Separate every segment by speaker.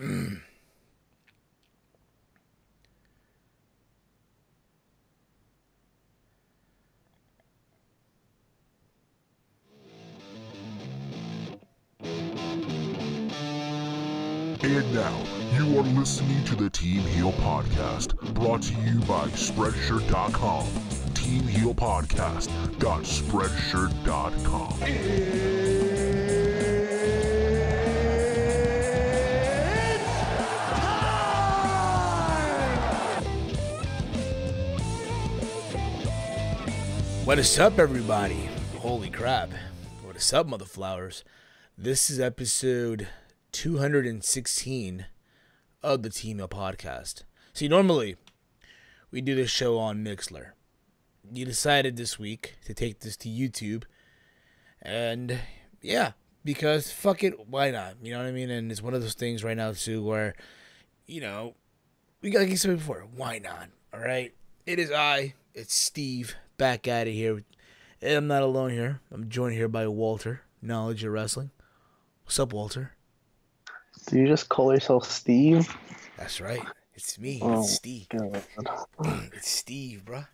Speaker 1: And now, you are listening to the Team Heal Podcast, brought to you by Spreadshirt.com. TeamHealPodcast.Spreadshirt.com.
Speaker 2: What is up, everybody? Holy crap. What is up, motherflowers? This is episode 216 of the TEAMHEEL Podcast. See, normally we do this show on Mixler. You decided this week to take this to YouTube. And yeah, because fuck it, why not? You know what I mean? And it's one of those things right now, too, where, you know, we got to get something before. Why not? All right? It's Steve, back at it here. And I'm not alone here. I'm joined here by Walter, Knowledge of Wrestling. What's up, Walter?
Speaker 3: Do you just call yourself Steve?
Speaker 2: That's right. It's me.
Speaker 3: Oh,
Speaker 2: it's Steve.
Speaker 3: God.
Speaker 2: It's Steve, bro.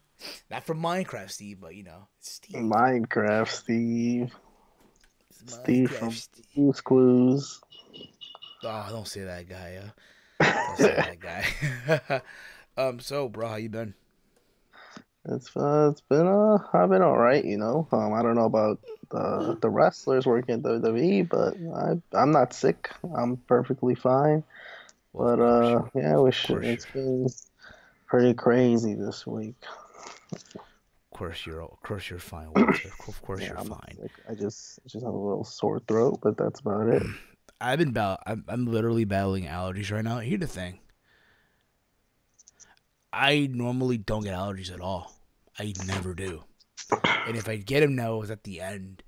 Speaker 2: Not from Minecraft, Steve, but, you know, it's Steve.
Speaker 3: Minecraft Steve. Steve from
Speaker 2: Steve.
Speaker 3: Clues.
Speaker 2: Oh, don't say that guy, Don't say that guy. So, bro, how you been?
Speaker 3: I've been all right, you know. I don't know about the wrestlers working at WWE, but I'm not sick. I'm perfectly fine.
Speaker 2: Well,
Speaker 3: But it's been pretty crazy this week.
Speaker 2: Of course you're fine, Walter. Of course
Speaker 3: Yeah,
Speaker 2: you're
Speaker 3: I'm
Speaker 2: fine.
Speaker 3: sick. I just have a little sore throat, but that's about it.
Speaker 2: I'm literally battling allergies right now. Here's the thing. I normally don't get allergies at all. I never do. And if I get them now, it's at the end.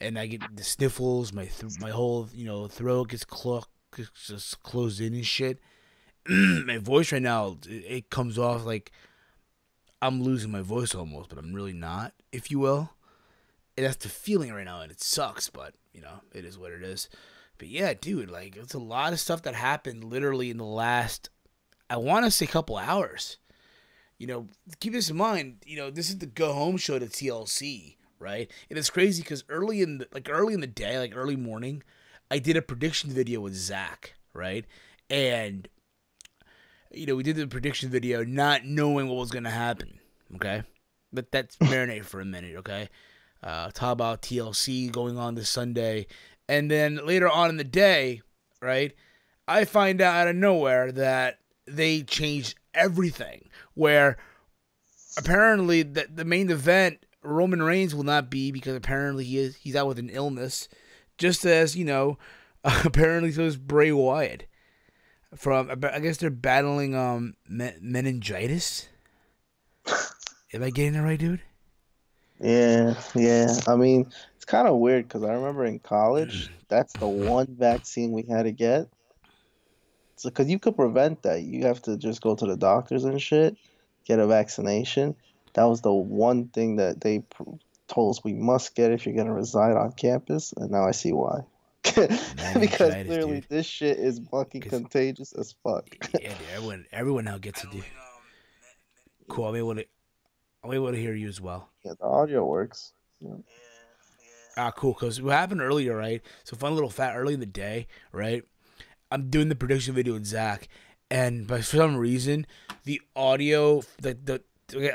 Speaker 2: And I get the sniffles, my whole, throat gets just closed in and shit. My voice right now, it comes off like I'm losing my voice almost, but I'm really not, if you will. And that's the feeling right now, and it sucks, but, it is what it is. But yeah, dude, like, it's a lot of stuff that happened literally in the last, I want to say, couple hours. Keep this in mind, this is the go home show to TLC, right? And it's crazy because early in the day, like early morning, I did a prediction video with Zach, right? And, we did the prediction video not knowing what was going to happen, okay? But that's marinate for a minute, okay? Talk about TLC going on this Sunday. And then later on in the day, right, I find out of nowhere that they changed everything, where apparently the main event, Roman Reigns, will not be because apparently he's out with an illness, just as, apparently so is Bray Wyatt. I guess they're battling meningitis. Am I getting it right, dude?
Speaker 3: Yeah. I mean, it's kind of weird because I remember in college, that's the one vaccine we had to get. So, because you could prevent that. You have to just go to the doctors and shit, get a vaccination. That was the one thing that they told us we must get if you're going to reside on campus. And now I see why. Because clearly dude. This shit is fucking contagious as fuck.
Speaker 2: Yeah, dude, everyone now gets it, dude. Cool, I'm able to hear you as well.
Speaker 3: Yeah, the audio works. Yeah.
Speaker 2: Cool, because what happened earlier, right? So fun little fact, early in the day, right? I'm doing the prediction video with Zach, and for some reason, the audio,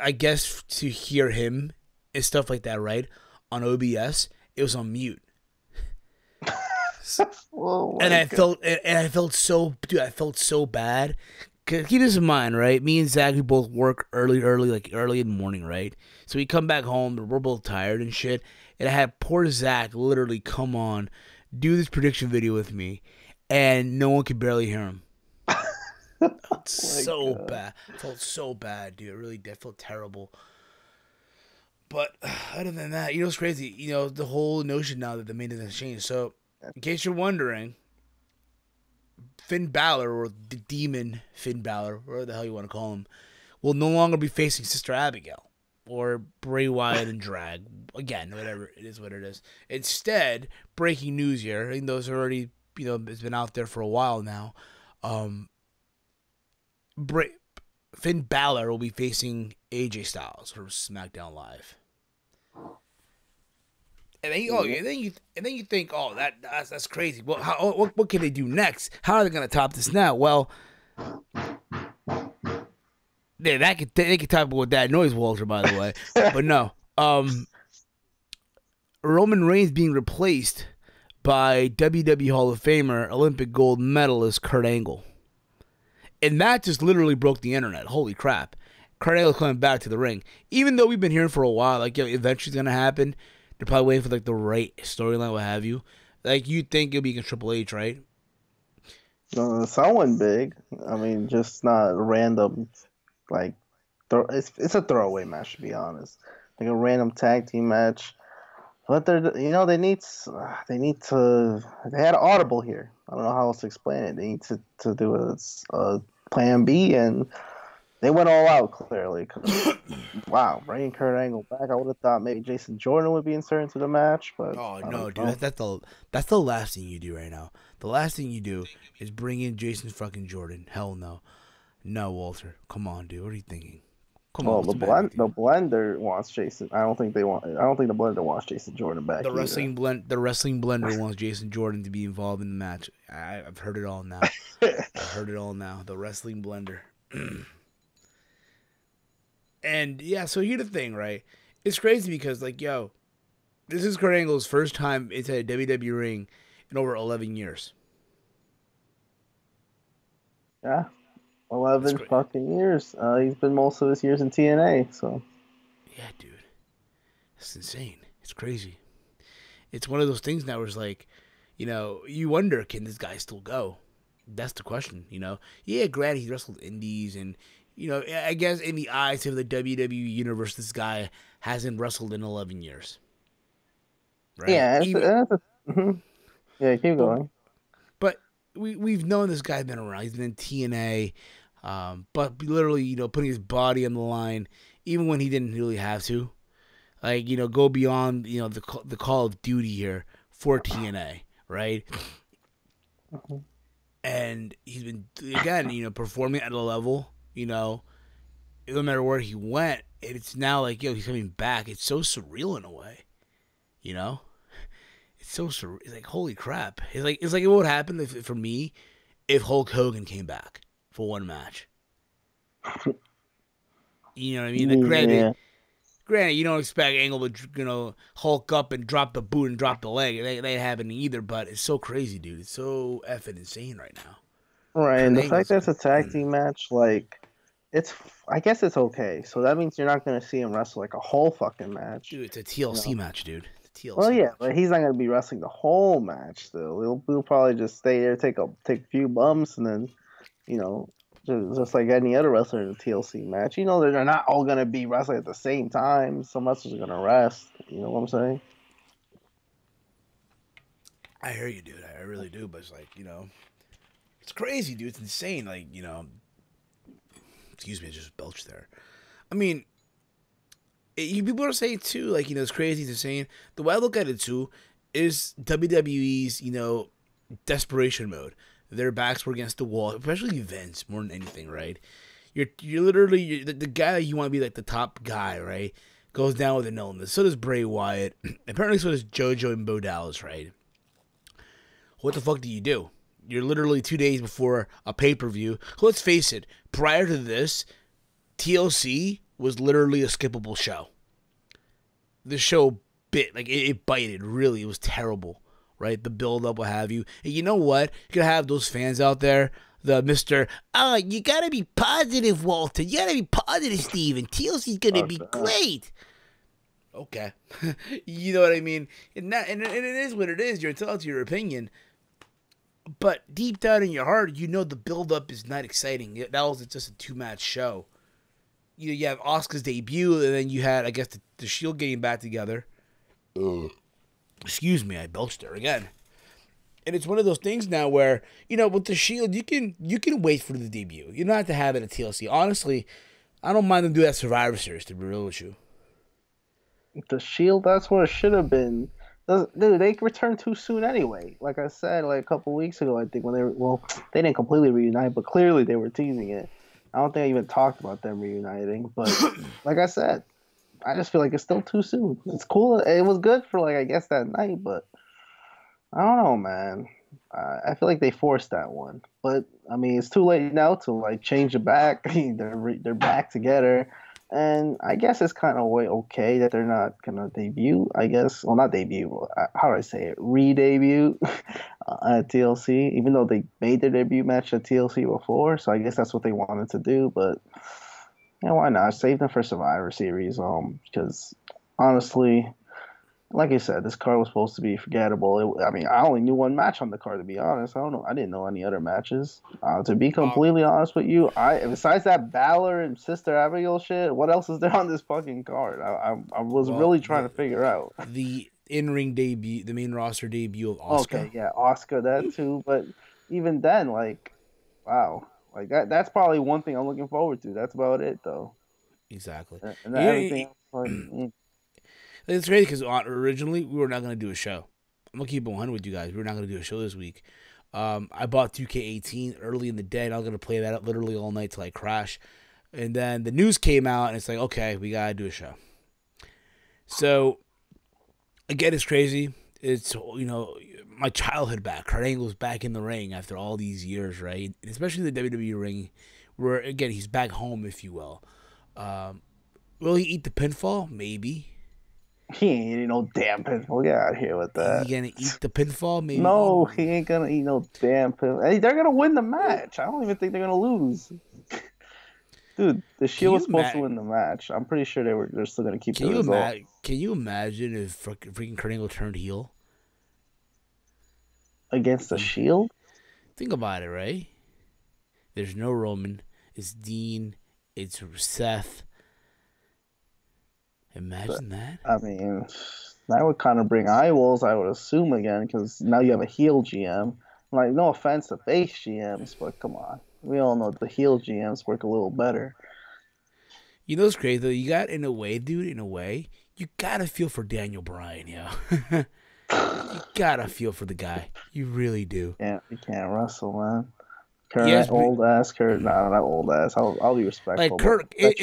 Speaker 2: I guess to hear him and stuff like that, right, on OBS, it was on mute. I felt so bad. Cause keep this in mind, right? Me and Zach, we both work early in the morning, right? So we come back home, we're both tired and shit. And I had poor Zach literally come on, do this prediction video with me, and no one could barely hear him. Felt so bad. Felt so bad, dude. It really did. Felt terrible. But other than that, it's crazy. The whole notion now that the main event has changed. So, in case you're wondering, Finn Balor, or the Demon Finn Balor, whatever the hell you want to call him, will no longer be facing Sister Abigail or Bray Wyatt in drag. Again, whatever. It is what it is. Instead, breaking news here, even though it's already, it's been out there for a while now, Bra- Finn Balor will be facing AJ Styles for SmackDown Live. And then you think, oh, that's crazy. Well, what can they do next? How are they gonna top this now? Well, yeah, they could talk about that noise, Walter. By the way, but no, Roman Reigns being replaced by WWE Hall of Famer, Olympic gold medalist Kurt Angle, and that just literally broke the internet. Holy crap! Kurt Angle coming back to the ring, even though we've been hearing for a while, like, eventually it's gonna happen. They're probably waiting for like the right storyline, what have you. Like, you think it'll be against Triple H, right?
Speaker 3: Someone big. I mean, just not random. Like, it's a throwaway match, to be honest. Like a random tag team match. But they need to. They had an audible here. I don't know how else to explain it. They need to do a plan B, and they went all out clearly. Wow, bringing Kurt Angle back. I would have thought maybe Jason Jordan would be inserted into the match, but
Speaker 2: oh no, dude, that's the last thing you do right now. The last thing you do is bring in Jason fucking Jordan. Hell no, no, Walter. Come on, dude. What are you thinking? Come on.
Speaker 3: The blender wants Jason. I don't think the blender wants Jason Jordan back.
Speaker 2: The wrestling blender wants Jason Jordan to be involved in the match. I've heard it all now. I've heard it all now. The wrestling blender. And yeah, so here's the thing, right? It's crazy because, like, this is Kurt Angle's first time inside a WWE ring in over 11 years.
Speaker 3: Yeah, 11 fucking years. He's been most of his years in TNA, so.
Speaker 2: Yeah, dude. That's insane. It's crazy. It's one of those things now where it's like, you wonder, can this guy still go? That's the question, Yeah, granted, he wrestled indies and, I guess in the eyes of the WWE universe, this guy hasn't wrestled in 11 years. Right?
Speaker 3: Yeah, yeah, keep going.
Speaker 2: But we've known this guy's been around. He's been in TNA, but literally, putting his body on the line, even when he didn't really have to. Like, go beyond, the Call of Duty here for TNA, right?
Speaker 3: Mm-hmm.
Speaker 2: And he's been, again, performing at a level, no matter where he went, it's now like, he's coming back. It's so surreal in a way, It's so surreal. It's like, holy crap. It's like what would happen for me if Hulk Hogan came back for one match. You know what I mean? Like, granted, you don't expect Angle to, Hulk up and drop the boot and drop the leg. They ain't happening either, but it's so crazy, dude. It's so effing insane right now.
Speaker 3: Right, and the fact that it's a tag team match, like, I guess it's okay. So that means you're not going to see him wrestle like a whole fucking match.
Speaker 2: Dude, it's a TLC match, dude. TLC
Speaker 3: well, yeah,
Speaker 2: match.
Speaker 3: but he's not going to be wrestling the whole match still. He'll probably just stay there, take a few bumps, and then, just like any other wrestler in a TLC match. They're not all going to be wrestling at the same time. Some wrestlers are going to rest. You know what I'm saying?
Speaker 2: I hear you, dude. I really do. But it's like, it's crazy, dude. It's insane. Like, excuse me, I just belched there. I mean, people are saying too, like, it's crazy, it's insane. The way I look at it too is WWE's, desperation mode. Their backs were against the wall, especially Vince more than anything, right? You're literally the guy that you want to be like the top guy, right? Goes down with an illness. So does Bray Wyatt. Apparently, so does JoJo and Bo Dallas, right? What the fuck do you do? You're literally 2 days before a pay-per-view. Let's face it, prior to this, TLC was literally a skippable show. The show bit, like, it bited, really. It was terrible, right? The build-up, what have you. And you know what? You could have those fans out there, the Mr. Oh, you gotta be positive, Walter. You gotta be positive, Steven. TLC's gonna be great. Okay. You know what I mean? And it is what it is. You're entitled to your opinion. But deep down in your heart, the build-up is not exciting. That was just a 2-match show. You have Asuka's debut, and then you had, I guess, the Shield getting back together. Excuse me, I belched there again. And it's one of those things now where, with the Shield, you can wait for the debut. You don't have to have it at TLC. Honestly, I don't mind them doing that Survivor Series, to be real with you.
Speaker 3: The Shield, that's what it should have been. Dude, they returned too soon anyway. Like I said, like a couple weeks ago, I think when they didn't completely reunite, but clearly they were teasing it. I don't think I even talked about them reuniting, but like I said, I just feel like it's still too soon. It's cool. It was good for like I guess that night, but I don't know, man. I feel like they forced that one, but I mean, it's too late now to like change it back. They're back together, and I guess it's kind of way okay that they're not gonna debut. I guess, well, not debut. How do I say it? Re-debut at TLC, even though they made their debut match at TLC before. So I guess that's what they wanted to do, but yeah, why not? Save them for Survivor Series. Because honestly, like I said, this card was supposed to be forgettable. I mean, I only knew one match on the card, to be honest. I don't know. I didn't know any other matches. To be completely honest with you, besides that Balor and Sister Abigail shit, what else is there on this fucking card? I was really trying to figure out.
Speaker 2: The in-ring debut, the main roster debut of Asuka.
Speaker 3: Okay, yeah, Asuka, that too. But even then, like, wow. Like, that's probably one thing I'm looking forward to. That's about it, though.
Speaker 2: Exactly.
Speaker 3: And everything else, like,
Speaker 2: It's crazy because originally we were not going to do a show. I'm going to keep it 100 with you guys. We were not going to do a show this week. I bought 2K18 early in the day, and I was going to play that up literally all night till I crash. And then the news came out, and it's like, okay, we got to do a show. So, again, it's crazy. It's, you know, my childhood back. Kurt Angle's back in the ring after all these years, right? And especially the WWE ring, where, again, he's back home, if you will. Will he eat the pinfall? Maybe.
Speaker 3: He ain't eating no damn pinfall. Get out of here with that.
Speaker 2: Is he gonna eat the pinfall? Maybe.
Speaker 3: No, he ain't gonna eat no damn pinfall. Hey, they're gonna win the match. I don't even think they're gonna lose. Dude, the Shield was supposed to win the match. I'm pretty sure they're still gonna keep the result.
Speaker 2: Can you imagine if freaking Kurt Angle turned heel
Speaker 3: against the Shield?
Speaker 2: Think about it, right? There's no Roman. It's Dean. It's Seth. Imagine that.
Speaker 3: I mean, that would kind of bring eye rolls, I would assume, again, because now you have a heel GM. Like, no offense to face GMs, but come on. We all know the heel GMs work a little better.
Speaker 2: You know what's crazy, though? You got, in a way, you gotta feel for Daniel Bryan, yo. You gotta feel for the guy. You really do.
Speaker 3: Yeah, you can't wrestle, man. Kurt, yes, old ass Kurt. Nah, not old ass. I'll be respectful.
Speaker 2: Like Kurt, let's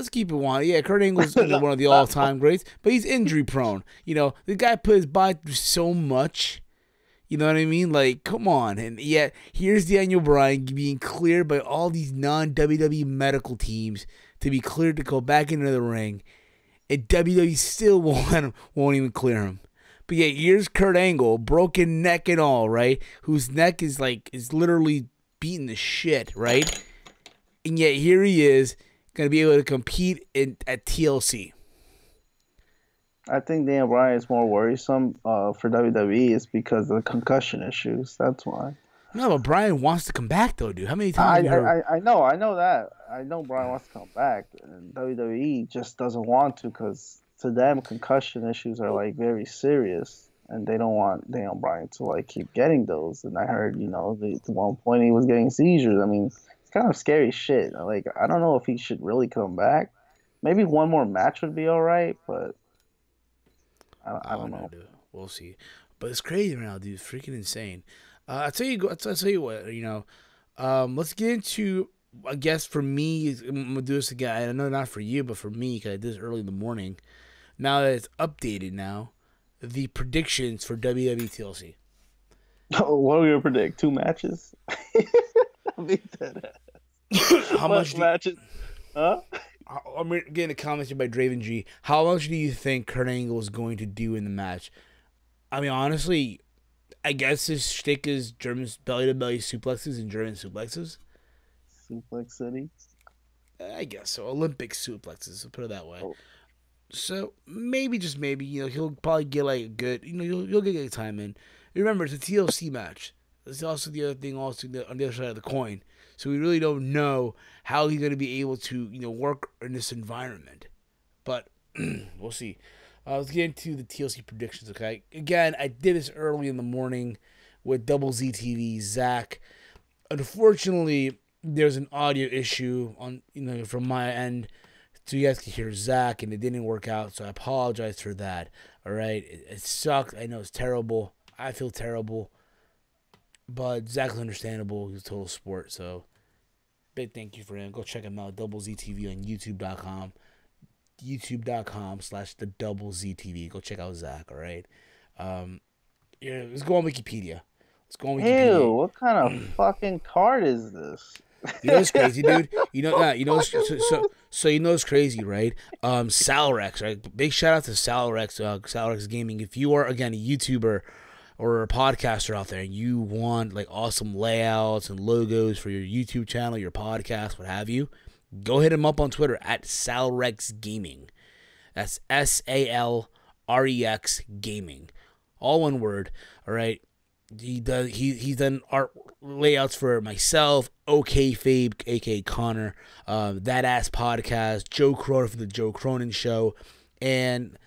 Speaker 2: keep it one. Yeah, Kurt Angle's one of the all-time greats, but he's injury prone. You know, the guy put his body through so much. You know what I mean? Like, come on. And yet, here's Daniel Bryan being cleared by all these non-WWE medical teams to be cleared to go back into the ring, and WWE still won't even clear him. But yeah, here's Kurt Angle, broken neck and all, right? Whose neck is literally beating the shit, right? And yet here he is, gonna be able to compete at TLC.
Speaker 3: I think Daniel Bryan is more worrisome for WWE is because of the concussion issues. That's why.
Speaker 2: No, but Bryan wants to come back though, dude. How many times?
Speaker 3: I know that. I know Bryan wants to come back, and WWE just doesn't want to because to them concussion issues are like very serious, and they don't want Daniel Bryan to like keep getting those. And I heard, you know, at one point he was getting seizures. I mean, it's kind of scary shit. Like, I don't know if he should really come back. Maybe one more match would be all right, but I don't know.
Speaker 2: Dude. We'll see. But it's crazy right now, dude. It's freaking insane. I'll tell you what, you know. Let's get into, I guess for me, I'm going to do this again. I know not for you, but for me, because I did this early in the morning. Now that it's updated now, the predictions for WWE TLC.
Speaker 3: Oh, what are we going to predict? 2 matches? I'll beat that ass.
Speaker 2: How much
Speaker 3: matches? Huh?
Speaker 2: I'm getting a comment here by Draven G. How much do you think Kurt Angle is going to do in the match? I mean, honestly, I guess his shtick is German belly-to-belly suplexes and German suplexes.
Speaker 3: Suplex City?
Speaker 2: I guess so. Olympic suplexes, I'll put it that way.
Speaker 3: Oh.
Speaker 2: So, maybe, just maybe, you know, he'll probably get like a good, you know, he'll get a time in. Remember, it's a TLC match. There's also the other thing on the other side of the coin. So we really don't know how he's going to be able to, you know, work in this environment. But we'll see. Let's get into the TLC predictions, okay? Again, I did this early in the morning with Double Z TV, Zach. Unfortunately, there's an audio issue on, you know, from my end so you guys could hear Zach, and it didn't work out, so I apologize for that. All right, it sucked. I know it's terrible. I feel terrible, but Zach's understandable. He's a total sport, so big thank you for him. Go check him out, Double Z TV on YouTube.com, YouTube.com/the Double Z TV. Go check out Zach. All right, yeah, let's go on Wikipedia. Let's go on Wikipedia.
Speaker 3: Ew, what kind of fucking card is this?
Speaker 2: You know what's crazy, dude? You know, so you know what's crazy, right? Salrex, right? Big shout out to Salrex, Salrex Gaming. If you are again a YouTuber or a podcaster out there, and you want like awesome layouts and logos for your YouTube channel, your podcast, what have you, go hit him up on Twitter at Salrex Gaming. That's SALREX Gaming, all one word. All right. He's done art layouts for myself, OK Fabe, aka Connor, That Ass Podcast, Joe Cronin from the Joe Cronin Show, and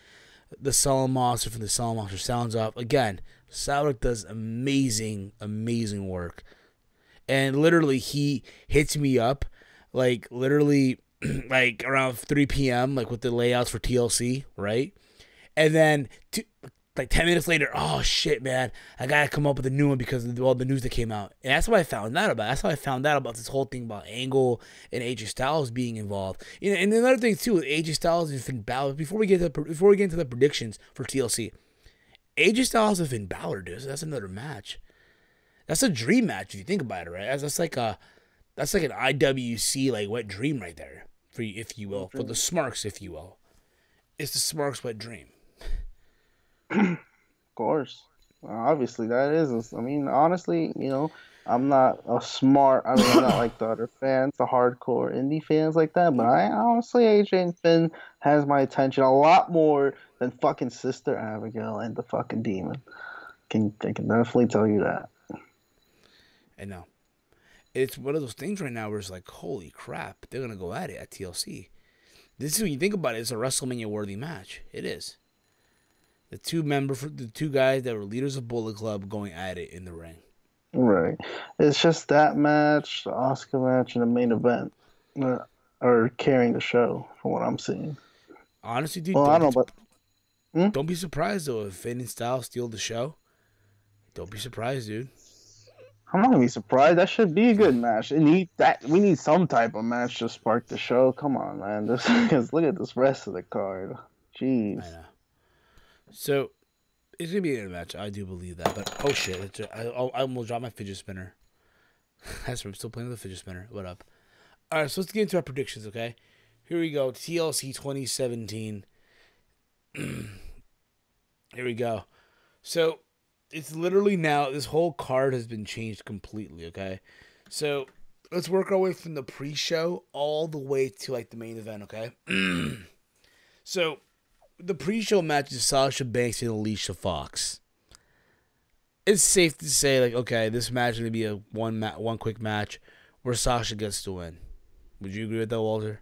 Speaker 2: the Solemn Monster from the Solemn Monster Sounds Off. Again, Salric does amazing work, and literally he hits me up like literally like around 3 p.m. like with the layouts for TLC, right? And then like 10 minutes later, oh shit, man, I gotta come up with a new one because of all the news that came out. And that's what I found out about. That's how I found out about this whole thing about Angle and AJ Styles being involved. You know, and another thing too with AJ Styles and Finn Balor. Before we get into the predictions for TLC, AJ Styles and Finn Balor, dude. So that's another match. That's a dream match if you think about it, right? That's like an IWC like wet dream right there for you, if you will, for the Smarks, if you will. It's the Smarks wet dream.
Speaker 3: Of course. Obviously, that is. I mean, honestly, you know, I'm not I'm not like the other fans, the hardcore indie fans like that, but I honestly, AJ and Finn has my attention a lot more than fucking Sister Abigail and the fucking Demon. I can definitely tell you that.
Speaker 2: I know. It's one of those things right now where it's like, holy crap, they're going to go at it at TLC. This is when you think about it, it's a WrestleMania-worthy match. It is. The two guys that were leaders of Bullet Club going at it in the ring.
Speaker 3: Right. It's just that match, the Oscar match, and the main event are carrying the show, from what I'm seeing.
Speaker 2: Honestly, dude,
Speaker 3: well, I don't know, but
Speaker 2: don't be surprised though if Finn and Styles steal the show. Don't be surprised, dude.
Speaker 3: I'm not gonna be surprised. That should be a good match. We need some type of match to spark the show. Come on, man. Because look at this rest of the card. Jeez.
Speaker 2: I know. So, it's going to be a good match. I do believe that. But, oh shit. I almost dropped my fidget spinner. I'm still playing with the fidget spinner. What up? Alright, so let's get into our predictions, okay? Here we go. TLC 2017. Here we go. So, it's literally now, this whole card has been changed completely, okay? So, let's work our way from the pre-show all the way to, like, the main event, okay? So, the pre-show match is Sasha Banks and Alicia Fox. It's safe to say, like, okay, this match is going to be a one quick match where Sasha gets to win. Would you agree with that, Walter?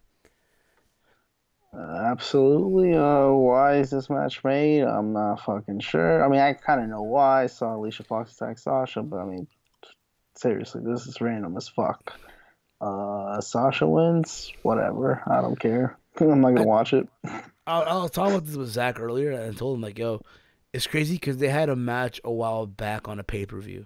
Speaker 3: Absolutely. Why is this match made? I'm not fucking sure. I mean, I kind of know why. I saw Alicia Fox attack Sasha, but I mean, seriously, this is random as fuck. Sasha wins? Whatever. I don't care. I'm not going to watch it.
Speaker 2: I was talking about this with Zach earlier, and I told him, like, yo, it's crazy because they had a match a while back on a pay-per-view.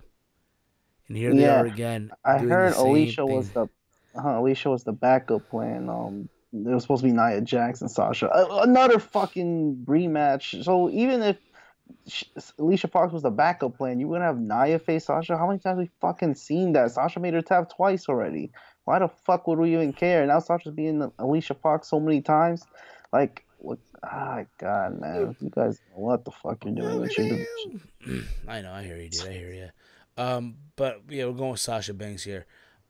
Speaker 2: And here they are again.
Speaker 3: I heard Alicia was the backup plan. It was supposed to be Nia Jax and Sasha. Another fucking rematch. So even if Alicia Fox was the backup plan, you wouldn't have Nia face Sasha? How many times have we fucking seen that? Sasha made her tap twice already. Why the fuck would we even care? Now Sasha's being Alicia Fox so many times. Like, what? Ah, God, man. You guys know what the fuck you're doing with your division.
Speaker 2: I know. I hear you, dude. I hear you. But, yeah, we're going with Sasha Banks here.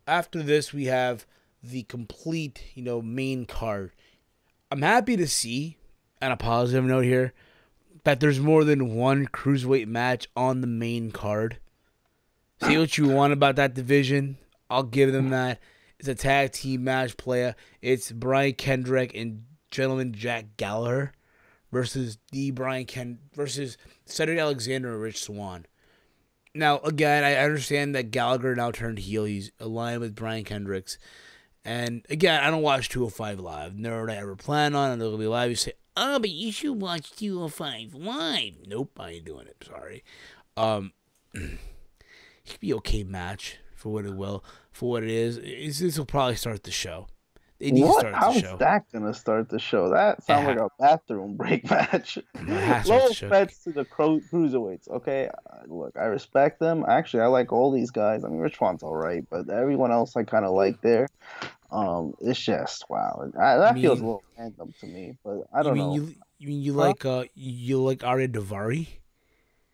Speaker 2: After this, we have the complete, main card. I'm happy to see, on a positive note here, that there's more than one cruiserweight match on the main card. Say what you want about that division. I'll give them that. It's a tag team match player. It's Brian Kendrick and Gentleman Jack Gallagher versus versus Cedric Alexander and Rich Swann. Now, again, I understand that Gallagher now turned heel. He's aligned with Brian Kendricks. And again, I don't watch 205 live. Never did I ever plan on it. It'll be live. You say, oh, but you should watch 205 live. Nope, I ain't doing it. Sorry. It could be okay match for what it will, for what it is. This will probably start the show. They need to start the show.
Speaker 3: How's that gonna start the show? That sounds like a bathroom break match. Low offense to the cruiserweights. Okay, look, I respect them. Actually, I like all these guys. I mean, Rich Swan's all right, but everyone else I kind of like there. It's just wow. That feels a little random to me, but I don't know.
Speaker 2: You mean you like Arya Davari?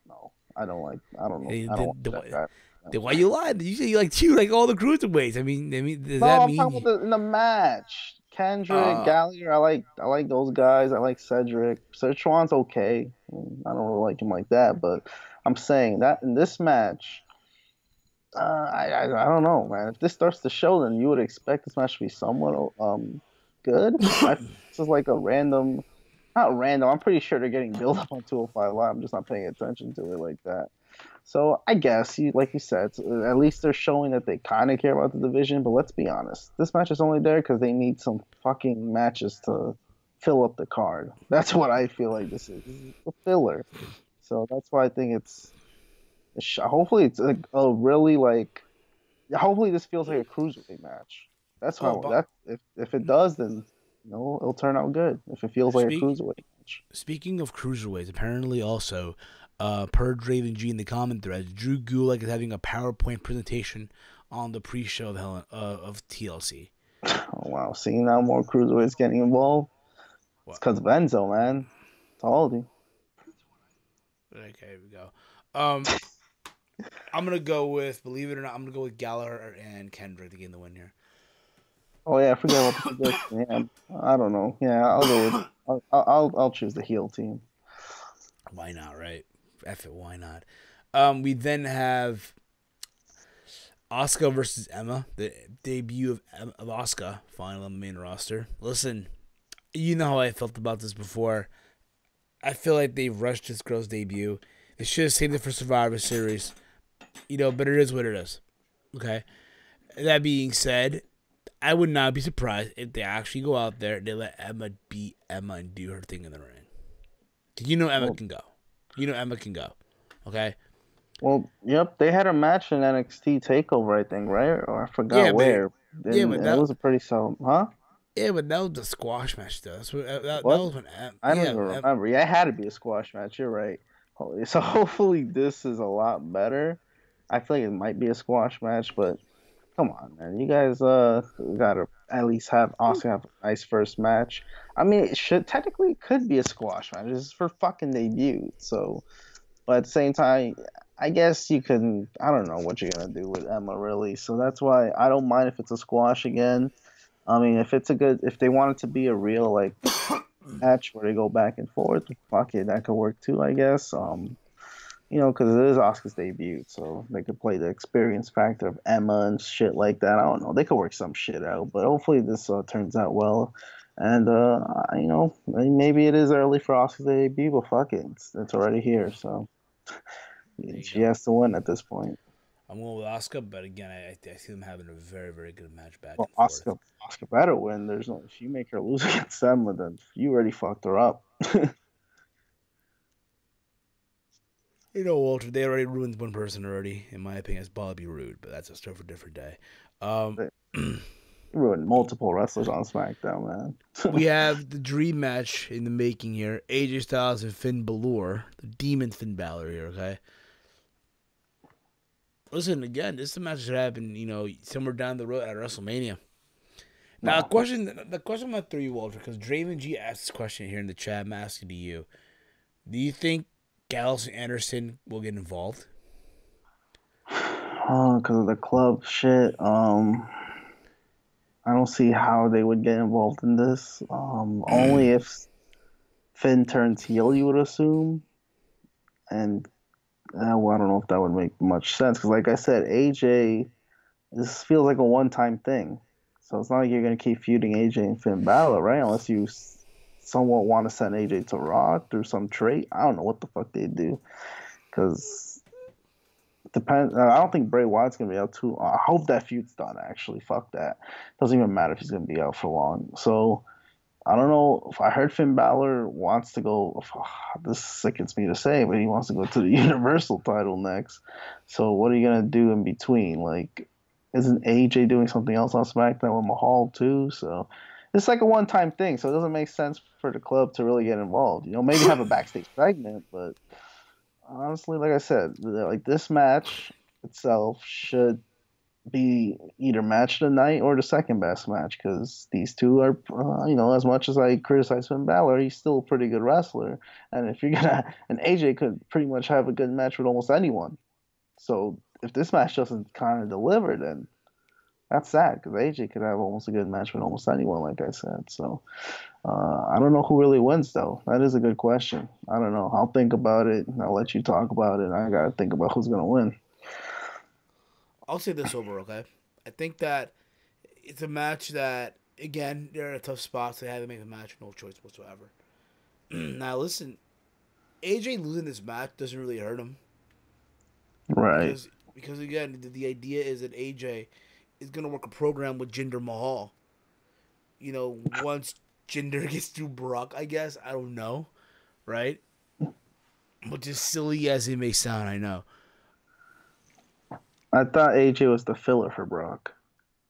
Speaker 3: No, I don't like. I don't know. I don't like that guy.
Speaker 2: Then why you lied? You say you like all the cruiserweights. I mean, does
Speaker 3: no,
Speaker 2: that
Speaker 3: I'm
Speaker 2: mean?
Speaker 3: talking about in the match. Kendrick, Gallagher, I like those guys. I like Cedric. Szechuan's okay. I don't really like him like that, but I'm saying that in this match, I don't know, man. If this starts the show, then you would expect this match to be somewhat good. This is like a random, not random. I'm pretty sure they're getting built up on 205 Live. I'm just not paying attention to it like that. So I guess, like you said, at least they're showing that they kind of care about the division. But let's be honest, this match is only there because they need some fucking matches to fill up the card. That's what I feel like this is. This is a filler. So that's why I think it's hopefully it's a really like. Hopefully this feels like a cruiserweight match. That's how. If it does, then it'll turn out good. If it feels like a cruiserweight match.
Speaker 2: Speaking of cruiserweights, apparently also. Per Draven G in the comment thread, Drew Gulak is having a PowerPoint presentation on the pre-show of TLC.
Speaker 3: Oh, wow. Seeing now more cruiserweights getting involved. It's because of Enzo, man. Told you.
Speaker 2: Okay, here we go. I'm going to go with, believe it or not, I'm going to go with Gallagher and Kendrick to get the win here.
Speaker 3: Oh, yeah, I forgot what the prediction. Yeah, I don't know. Yeah, I'll go with, I'll choose the heel team.
Speaker 2: Why not, right? F it, why not? We then have Asuka versus Emma, the debut of Asuka, finally on the main roster. Listen, you know how I felt about this before. I feel like they rushed this girl's debut. They should have saved it for Survivor Series. But it is what it is. Okay? That being said, I would not be surprised if they actually go out there and they let Emma beat Emma and do her thing in the ring. Emma can go. Emma can go. Okay?
Speaker 3: Well, yep, they had a match in NXT TakeOver, I think, right? Or I forgot where. But it was a pretty solid, huh?
Speaker 2: Yeah, but that was a squash match, though. That was when
Speaker 3: I don't even remember. Yeah, it had to be a squash match. You're right. So hopefully this is a lot better. I feel like it might be a squash match, but come on, man. You guys gotta at least have Asuka have a nice first match. I mean, it could be a squash match. This is for fucking debut. So, but at the same time, I guess you can. I don't know what you're gonna do with Emma really. So that's why I don't mind if it's a squash again. I mean, if they want it to be a real like match where they go back and forth, fuck it, that could work too, I guess. Because it is Asuka's debut, so they could play the experience factor of Emma and shit like that. I don't know. They could work some shit out, but hopefully this turns out well. And maybe it is early for Asuka's debut, but fuck it, it's already here, so she has to win at this point.
Speaker 2: I'm going with Asuka, but again, I see them having a very, very good match back
Speaker 3: and
Speaker 2: forth.
Speaker 3: Asuka better win. If you make her lose against Emma, then you already fucked her up.
Speaker 2: Walter, they already ruined one person already. In my opinion, it's Bobby Roode, but that's a story for a different day.
Speaker 3: Ruined multiple wrestlers on SmackDown, man.
Speaker 2: We have the dream match in the making here. AJ Styles and Finn Balor, the Demon Finn Balor here, okay? Listen, again, this is a match that happened, somewhere down the road at WrestleMania. Now, the question I'm going to throw you, Walter, because Draven G asked this question here in the chat. I'm asking to you. Do you think Gallows and Anderson will get involved?
Speaker 3: Oh, because of the club shit. I don't see how they would get involved in this. Only if Finn turns heel, you would assume. And I don't know if that would make much sense. Because like I said, AJ, this feels like a one-time thing. So it's not like you're going to keep feuding AJ and Finn Balor, right? Unless you somewhat want to send AJ to Raw through some trade. I don't know what the fuck they do. Because depends. I don't think Bray Wyatt's gonna be out too. I hope that feud's done. Actually, fuck that. Doesn't even matter if he's gonna be out for long. So I don't know if I heard Finn Balor wants to go. This sickens me to say, but he wants to go to the Universal title next. So what are you gonna do in between? Like, isn't AJ doing something else on SmackDown with Mahal too? So it's like a one-time thing. So it doesn't make sense for the club to really get involved. Maybe have a backstage segment, but honestly, like I said, like this match itself should be either match of the night or the second best match because these two are, as much as I criticize Finn Balor, he's still a pretty good wrestler. And if you're and AJ could pretty much have a good match with almost anyone. So if this match doesn't kind of deliver, then that's sad because AJ could have almost a good match with almost anyone, like I said. So I don't know who really wins, though. That is a good question. I don't know. I'll think about it and I'll let you talk about it. I got to think about who's going to win.
Speaker 2: I'll say this over, okay? I think that it's a match that, again, they're in a tough spot, so they had to make the match, no choice whatsoever. Now, listen, AJ losing this match doesn't really hurt him.
Speaker 3: Right.
Speaker 2: Because again, the idea is that AJ is going to work a program with Jinder Mahal. Once Jinder gets through Brock, I guess. I don't know. Right? Which is silly as it may sound, I know.
Speaker 3: I thought AJ was the filler for Brock,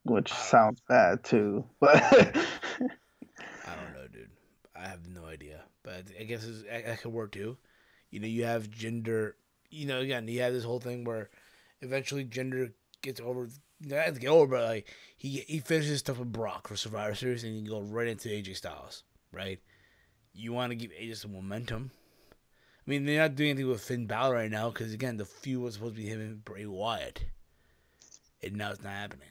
Speaker 3: which sounds bad too. But
Speaker 2: I don't know, dude. I have no idea. But I guess that could work too. You have Jinder. Again, you have this whole thing where eventually Jinder gets over. Not have to get over, but like he finishes stuff with Brock for Survivor Series, and you can go right into AJ Styles, right? You want to give AJ some momentum. I mean, they're not doing anything with Finn Balor right now because, again, the feud was supposed to be him and Bray Wyatt. And now it's not happening.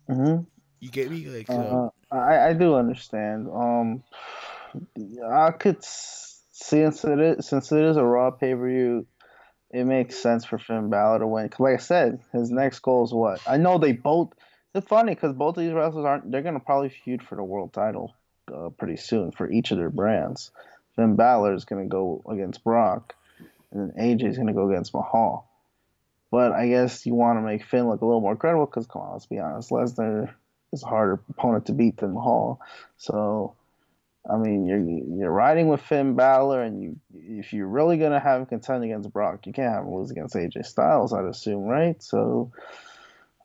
Speaker 3: Mm-hmm.
Speaker 2: You get me? Like,
Speaker 3: I do understand. I could, since it is a Raw pay-per-view, it makes sense for Finn Balor to win. Because, like I said, his next goal is what? I know they both. It's funny because both of these wrestlers they're going to probably feud for the world title pretty soon for each of their brands. Finn Balor is going to go against Brock, and then AJ is going to go against Mahal. But I guess you want to make Finn look a little more credible because, come on, let's be honest, Lesnar is a harder opponent to beat than Mahal. So, I mean, you're riding with Finn Balor, and if you're really going to have him contend against Brock, you can't have him lose against AJ Styles, I'd assume, right? So,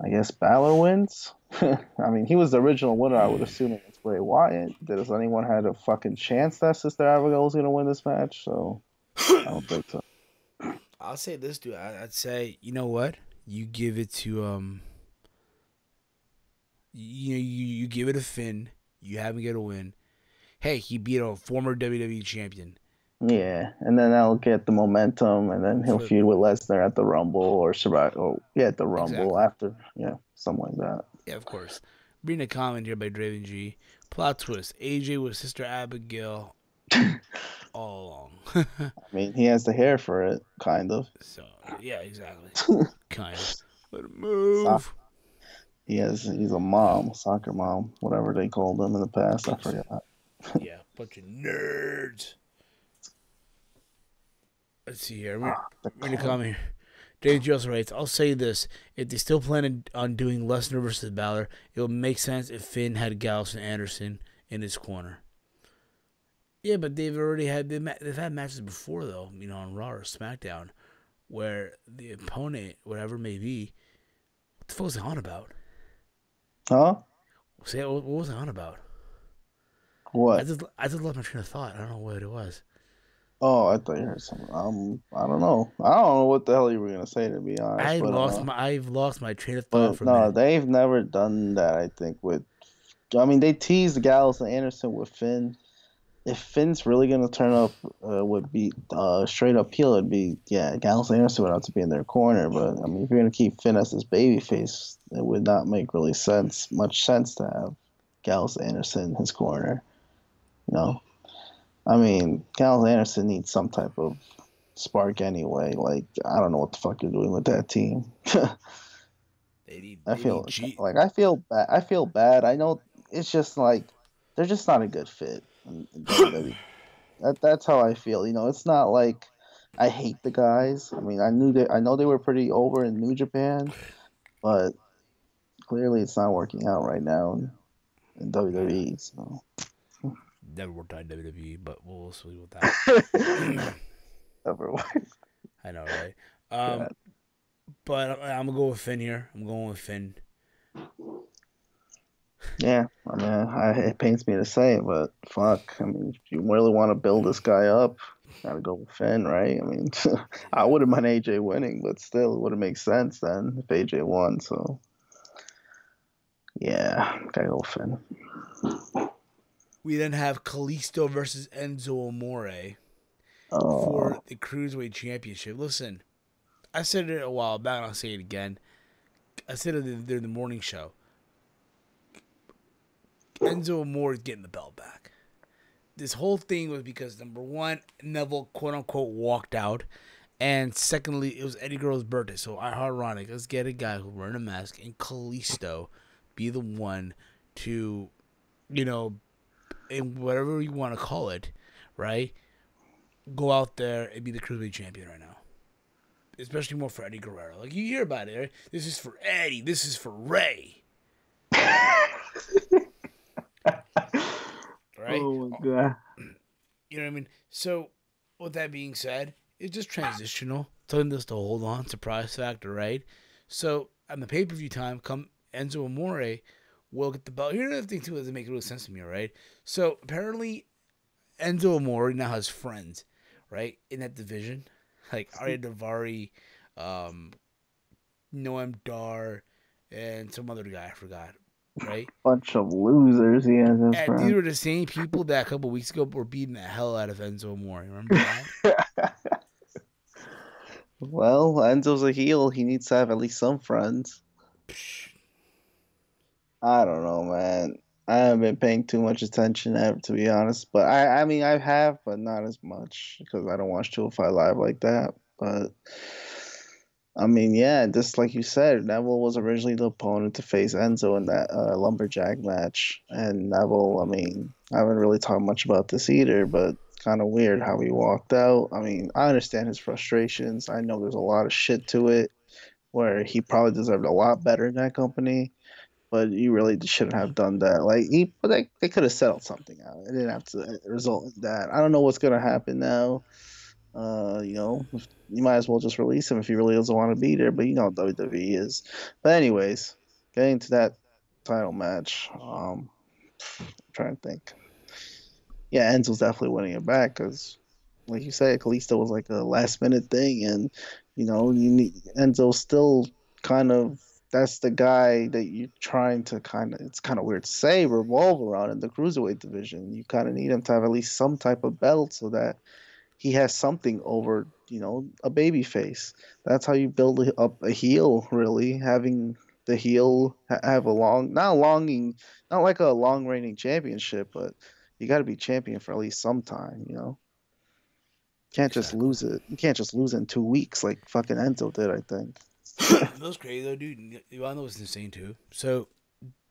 Speaker 3: I guess Balor wins. I mean, he was the original winner, I would assume, against Bray Wyatt. Does anyone had a fucking chance that Sister Abigail was going to win this match? So, I don't think so.
Speaker 2: I'll say this, dude. I'd say, you know what? You give it to you give it to Finn. You have him get a win. Hey, he beat a former WWE champion.
Speaker 3: Yeah, and then that'll get the momentum, and then he'll feud with Lesnar at the Rumble or Survivor. Oh, yeah, at the Rumble after, something like that.
Speaker 2: Yeah, of course. Reading a comment here by Draven G. Plot twist: AJ with Sister Abigail all along.
Speaker 3: I mean, he has the hair for it, kind of.
Speaker 2: So yeah, exactly. Kind of. Let him move.
Speaker 3: He's a mom, soccer mom, whatever they called them in the past. I forgot.
Speaker 2: Yeah, bunch of nerds. Let's see here. Read a comment here. Dave Jones writes, I'll say this. If they still plan on doing Lesnar versus Balor, it would make sense if Finn had Gallows and Anderson in his corner. Yeah, but they've had matches before, though, on Raw or SmackDown, where the opponent, whatever it may be, what the fuck was it on about?
Speaker 3: Huh?
Speaker 2: What was it on about?
Speaker 3: What?
Speaker 2: I just lost my train of thought. I don't know what it was.
Speaker 3: Oh, I thought you heard something. I don't know. I don't know what the hell you were gonna say, to be honest.
Speaker 2: I've lost my train of thought for a
Speaker 3: minute.
Speaker 2: No,
Speaker 3: they've never done that. I think they teased Gallows and Anderson with Finn. If Finn's really gonna turn up, would be straight up heel. It'd be Gallows and Anderson would have to be in their corner. But I mean, if you're gonna keep Finn as this babyface, it would not make really much sense to have Gallows and Anderson in his corner. I mean, Gallows and Anderson needs some type of spark anyway. Like, I don't know what the fuck you're doing with that team. I feel bad. I feel bad. I know it's just like they're just not a good fit in WWE. That's how I feel. It's not like I hate the guys. I mean, I know they were pretty over in New Japan, but clearly it's not working out right now in
Speaker 2: Yeah,
Speaker 3: WWE. So
Speaker 2: never worked on WWE, but we'll see with that.
Speaker 3: never
Speaker 2: I know, right? Um,
Speaker 3: God.
Speaker 2: but I'm gonna go with Finn here. I'm going with Finn.
Speaker 3: Yeah, I mean, it pains me to say it, but fuck. I mean, if you really want to build this guy up, gotta go with Finn, right? I mean, I wouldn't mind AJ winning, but still, it wouldn't make sense then if AJ won. So yeah, gotta go with Finn.
Speaker 2: We then have Kalisto versus Enzo Amore for
Speaker 3: Oh,
Speaker 2: the Cruiserweight Championship. Listen, I said it a while back, and I'll say it again. I said it during the morning show. Enzo Amore is getting the belt back. This whole thing was because, number one, Neville, quote-unquote, walked out. And secondly, it was Eddie Guerrero's birthday. So ironic. Let's get a guy who's wearing a mask and Kalisto be the one to, in whatever you want to call it, right? Go out there and be the Cruiserweight champion right now. Especially more for Eddie Guerrero. Like, you hear about it, right? This is for Eddie. This is for Ray. Right?
Speaker 3: oh my God.
Speaker 2: You know what I mean? So, with that being said, it's just transitional. Telling us to hold on, surprise factor, right? So, on the pay-per-view time, come Enzo Amore will get the belt. Here's another thing, too, that doesn't make real sense to me, right? So, apparently, Enzo Amore now has friends, right, in that division. Like Arya Davari, Noam Dar, and some other guy I forgot, right?
Speaker 3: Bunch of losers he has as
Speaker 2: And these
Speaker 3: friends.
Speaker 2: were the same people that a couple weeks ago were beating the hell out of Enzo Amore. Remember that?
Speaker 3: Well, Enzo's a heel. He needs to have at least some friends. I don't know, man. I haven't been paying too much attention ever, to be honest. But I mean, I have, but not as much because I don't watch 205 Live like that. But I mean, yeah, just like you said, Neville was originally the opponent to face Enzo in that lumberjack match, and Neville. I mean, I haven't really talked much about this either, but kind of weird how he walked out. I mean, I understand his frustrations. I know there's a lot of shit to it where he probably deserved a lot better in that company, but you really shouldn't have done that. Like but they could have settled something out. It didn't have to result in that. I don't know what's gonna happen now. You might as well just release him if he really doesn't want to be there. But you know how WWE is. But anyways, getting to that title match. I'm trying to think. Yeah, Enzo's definitely winning it back because, like you said, Kalisto was like a last minute thing, and you need Enzo still kind of. That's the guy that you're trying to kind of. It's kind of weird to say revolve around in the cruiserweight division. You kind of need him to have at least some type of belt so that he has something over, a baby face. That's how you build up a heel, really, having the heel have a not like a long reigning championship, but you got to be champion for at least some time, Can't just
Speaker 2: Exactly.
Speaker 3: lose it. You can't just lose it in 2 weeks like fucking Enzo did, I think.
Speaker 2: That's crazy, though, dude. You all know what's insane, too? So,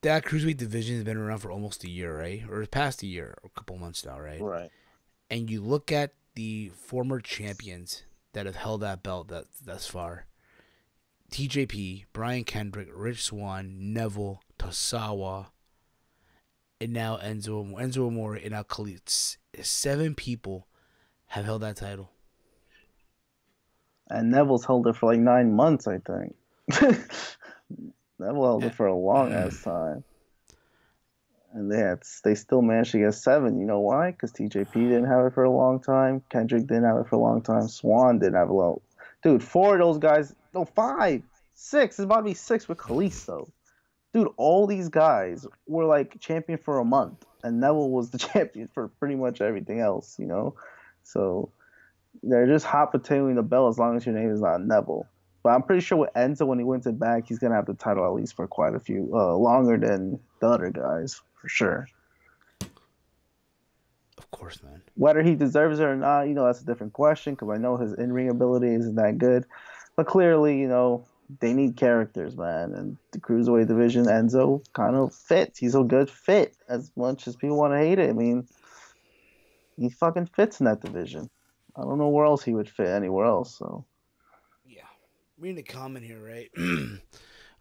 Speaker 2: that Cruiserweight division has been around for almost a year, right? Or past a year, or a couple months now, right?
Speaker 3: Right.
Speaker 2: And you look at the former champions that have held that belt thus far. TJP, Brian Kendrick, Rich Swann, Neville, Tosawa, and now Enzo Amore, and now Khalid. 7 people have held that title.
Speaker 3: And Neville's held it for like 9 months, I think. Neville held
Speaker 2: Yeah.
Speaker 3: it for a long ass time. And they still managed to get 7. You know why? Because TJP didn't have it for a long time. Kendrick didn't have it for a long time. Swan didn't have it long. Dude, 4 of those guys. No, 5, 6. It's about to be 6 with Kalisto. Dude, all these guys were like champion for a month, and Neville was the champion for pretty much everything else. So they're just hot potatoing the belt as long as your name is not Neville. But I'm pretty sure with Enzo, when he wins it back, he's gonna have the title at least for quite a few, longer than the other guys for sure.
Speaker 2: Of course, man.
Speaker 3: Whether he deserves it or not, that's a different question because I know his in-ring ability isn't that good. But clearly, they need characters, man. And the Cruiserweight division, Enzo kind of fits. He's a good fit as much as people want to hate it. I mean, he fucking fits in that division. I don't know where else he would fit anywhere else. So
Speaker 2: Yeah. Reading a comment here, right?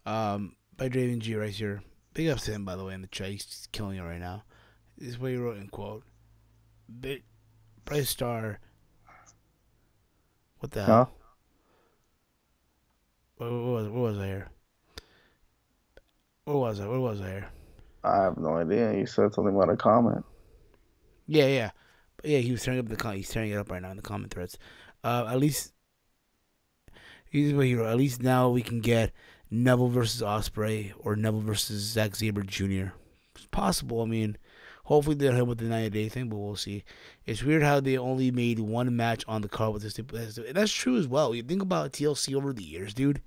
Speaker 2: By Draven G right here. Big ups to him, by the way, in the chat. He's killing it right now. This is what he wrote in quote. Bright Star. What the
Speaker 3: huh?
Speaker 2: hell? What was I here? What was I here?
Speaker 3: I have no idea. You said something about a comment.
Speaker 2: Yeah. But yeah, he was tearing up he's tearing it up right now in the comment threads. At least he's what he wrote. At least now we can get Neville versus Ospreay or Neville versus Zack Sabre Jr. It's possible. I mean, hopefully they'll help with the 90-day thing, but we'll see. It's weird how they only made one match on the card with this. And that's true as well. You think about TLC over the years, dude.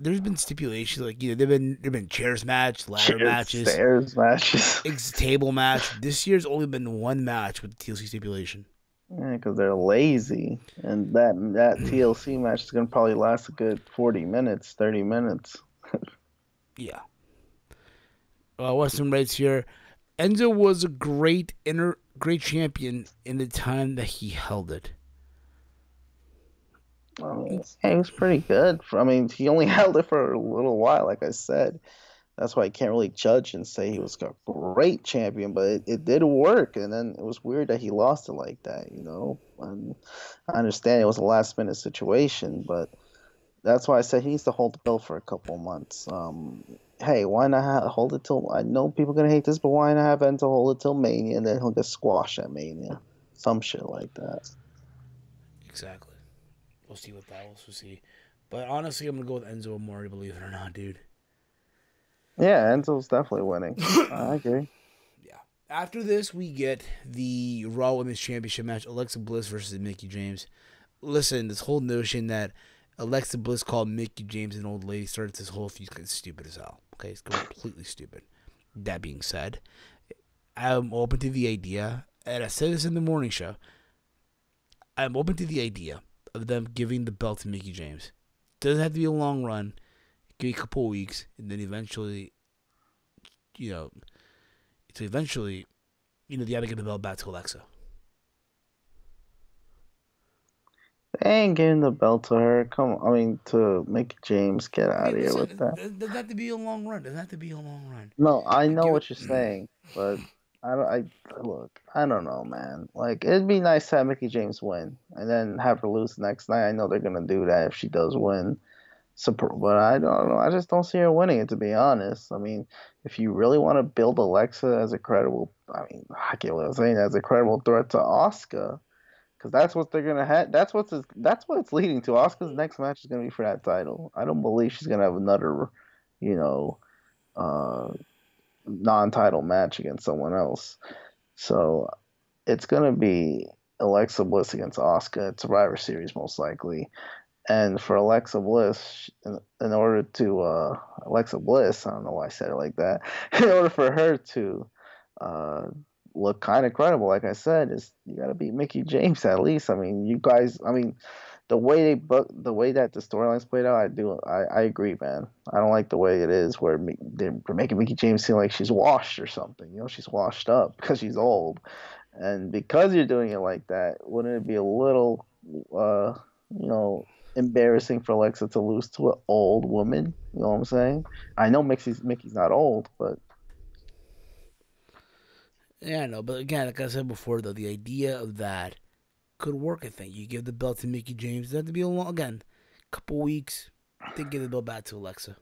Speaker 2: There's been stipulations like there've been chairs match, ladder matches,
Speaker 3: stairs matches.
Speaker 2: table match. This year's only been one match with the TLC stipulation.
Speaker 3: Yeah, because they're lazy, and that TLC match is gonna probably last a good 40 minutes, 30 minutes.
Speaker 2: Yeah. Western Rights here. Enzo was a great champion in the time that he held it.
Speaker 3: I mean, yeah, he was pretty good. I mean, he only held it for a little while, like I said. That's why I can't really judge and say he was a great champion, but it did work. And then it was weird that he lost it like that, you know? And I understand it was a last minute situation, but that's why I said he needs to hold the belt for a couple of months. Hey, why not hold it till? I know people are gonna hate this, but why not have Enzo hold it till Mania, and then he'll get squashed at Mania, some shit like that.
Speaker 2: Exactly. We'll see what that was. We'll see. But honestly, I'm gonna go with Enzo Amore, believe it or not, dude.
Speaker 3: Yeah, Enzo's definitely winning. I agree.
Speaker 2: Yeah. After this, we get the Raw Women's Championship match: Alexa Bliss versus Mickie James. Listen, this whole notion that Alexa Bliss called Mickie James an old lady started this whole feud. It's stupid as hell. Okay, it's completely stupid. That being said, I'm open to the idea, and I said this in the morning show. I'm open to the idea of them giving the belt to Mickie James. Doesn't have to be a long run. Give me a couple of weeks, and then eventually, they gotta get the belt back to Alexa.
Speaker 3: They ain't giving the belt to her. Come on, I mean, to Mickie James, get out of here with that.
Speaker 2: Doesn't have to be a long run.
Speaker 3: No, I know
Speaker 2: Give
Speaker 3: what you're saying, but look, I don't know, man. Like, it'd be nice to have Mickie James win and then have her lose the next night. I know they're gonna do that if she does win. But I don't know. I just don't see her winning it, to be honest. I mean, if you really want to build Alexa as a credible, I mean, I get what I'm saying, as a credible threat to Asuka, because that's what they're gonna have. That's what it's leading to. Asuka's next match is gonna be for that title. I don't believe she's gonna have another, you know, uh, non-title match against someone else. So it's gonna be Alexa Bliss against Asuka at Survivor Series most likely. And for Alexa Bliss, in order to Alexa Bliss, I don't know why I said it like that. In order for her to uh, look kind of credible, like I said, is you got to beat Mickie James at least. I mean, you guys. I mean, the way the way that the storylines played out, I agree, man. I don't like the way it is where they're making Mickie James seem like she's washed or something. You know, she's washed up because she's old, and because you're doing it like that, wouldn't it be a little, embarrassing for Alexa to lose to an old woman? You know what I'm saying? I know Mickey's not old, but
Speaker 2: Yeah, I know. But again, like I said before, though, the idea of that could work. I think you give the belt to Mickie James. It doesn't have to be a long, couple weeks. Then give the belt back to Alexa.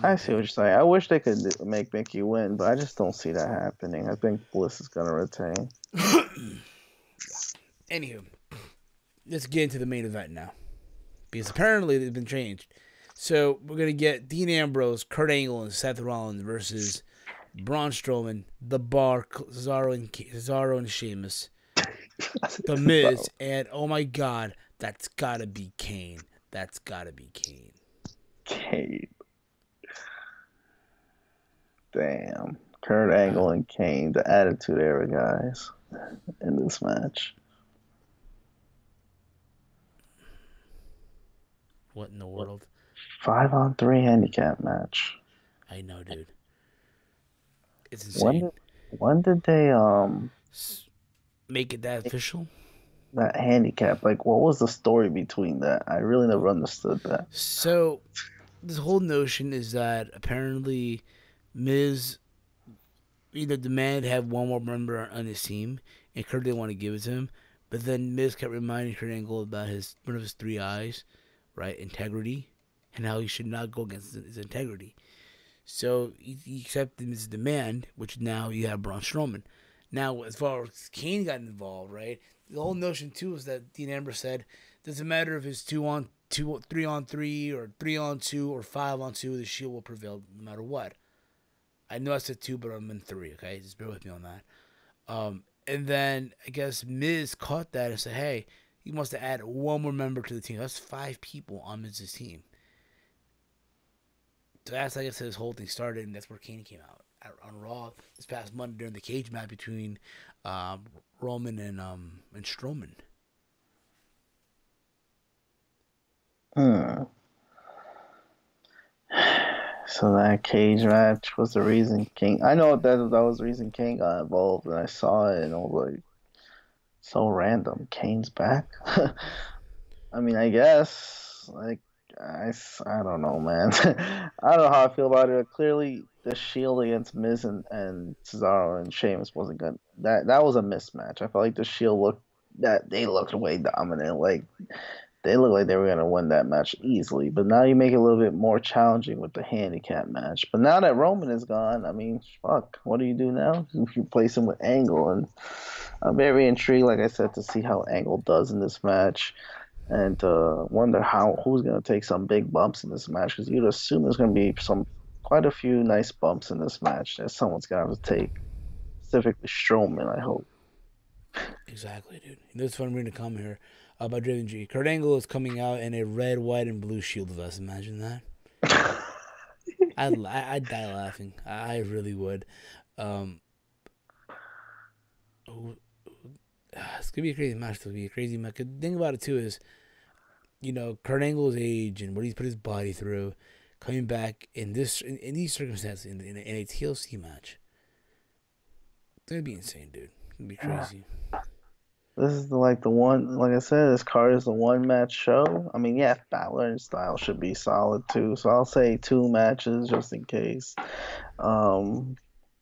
Speaker 3: I see what you're saying. I wish they could make Mickie win, but I just don't see that happening. I think Bliss is gonna retain.
Speaker 2: Anywho, let's get into the main event now, because apparently they've been changed. So we're gonna get Dean Ambrose, Kurt Angle, and Seth Rollins versus Braun Strowman, The Bar, Cesaro and Sheamus, The Miz, and oh my God, that's gotta be Kane.
Speaker 3: Kane. Damn. Kurt Angle and Kane, the Attitude Era guys in this match.
Speaker 2: What in the world?
Speaker 3: 5-on-3 handicap match.
Speaker 2: I know, dude. It's insane.
Speaker 3: When did they
Speaker 2: Make it that official.
Speaker 3: that handicap? Like, what was the story between that? I really never understood that.
Speaker 2: So this whole notion is that apparently Miz either demanded to have one more member on his team, and Kurt didn't want to give it to him. But then Miz kept reminding Kurt Angle about his one of his three eyes, right? Integrity, and how he should not go against his integrity. So he accepted his demand, which now you have Braun Strowman. Now, as far as Kane got involved, right? The whole notion too is that Dean Ambrose said, doesn't matter if it's 2-on-2, 3-on-3, or 3-on-2, or 5-on-2, the Shield will prevail no matter what. I know I said 2, but I'm in 3. Okay, just bear with me on that. And then I guess Miz caught that and said, "Hey, he wants to add one more member to the team. That's 5 people on Miz's team." So that's, like I said, this whole thing started, and that's where Kane came out on Raw this past Monday during the cage match between Roman and Strowman.
Speaker 3: Hmm. So that cage match was the reason King. I know that was the reason King got involved, and I saw it, and I was like, so random. Kane's back. I mean, I guess like I don't know, man. I don't know how I feel about it. Clearly, the Shield against Miz and Cesaro and Sheamus wasn't good. That was a mismatch. I felt like the Shield looked way dominant. Like they looked like they were gonna win that match easily. But now you make it a little bit more challenging with the handicap match. But now that Roman is gone, I mean, fuck, what do you do now? You replace him with Angle, and I'm very intrigued, like I said, to see how Angle does in this match, and wonder how who's gonna take some big bumps in this match because you'd assume there's gonna be some quite a few nice bumps in this match that someone's gonna have to take, specifically Strowman, I hope.
Speaker 2: Exactly, dude. You know, it's fun reading a comment here by Driven G. Kurt Angle is coming out in a red, white, and blue Shield vest. Imagine that. I'd die laughing. I really would. Um, it's gonna be a crazy match. It'll be a crazy match. The thing about it too is, Kurt Angle's age and what he's put his body through, coming back in these circumstances in a TLC match. It's gonna be insane, dude. It's gonna be crazy.
Speaker 3: This is like the one, like I said, this card is the one match show. I mean, yeah, Balor and Style should be solid too. So I'll say 2 matches just in case. Um,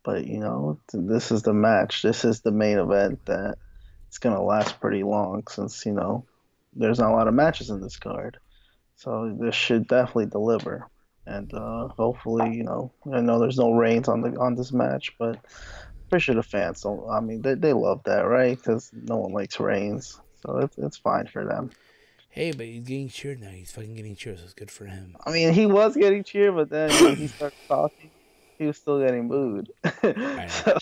Speaker 3: but this is the match. This is the main event that it's gonna last pretty long since there's not a lot of matches in this card. So this should definitely deliver. And hopefully, I know there's no Reigns on this match, but pretty sure the fans don't. I mean, they love that, right? Because no one likes Reigns, so it's fine for them.
Speaker 2: Hey, but he's getting cheered now. He's fucking getting cheered, so it's good for him.
Speaker 3: I mean, he was getting cheered, but then when he started talking, he was still getting booed.
Speaker 2: I know.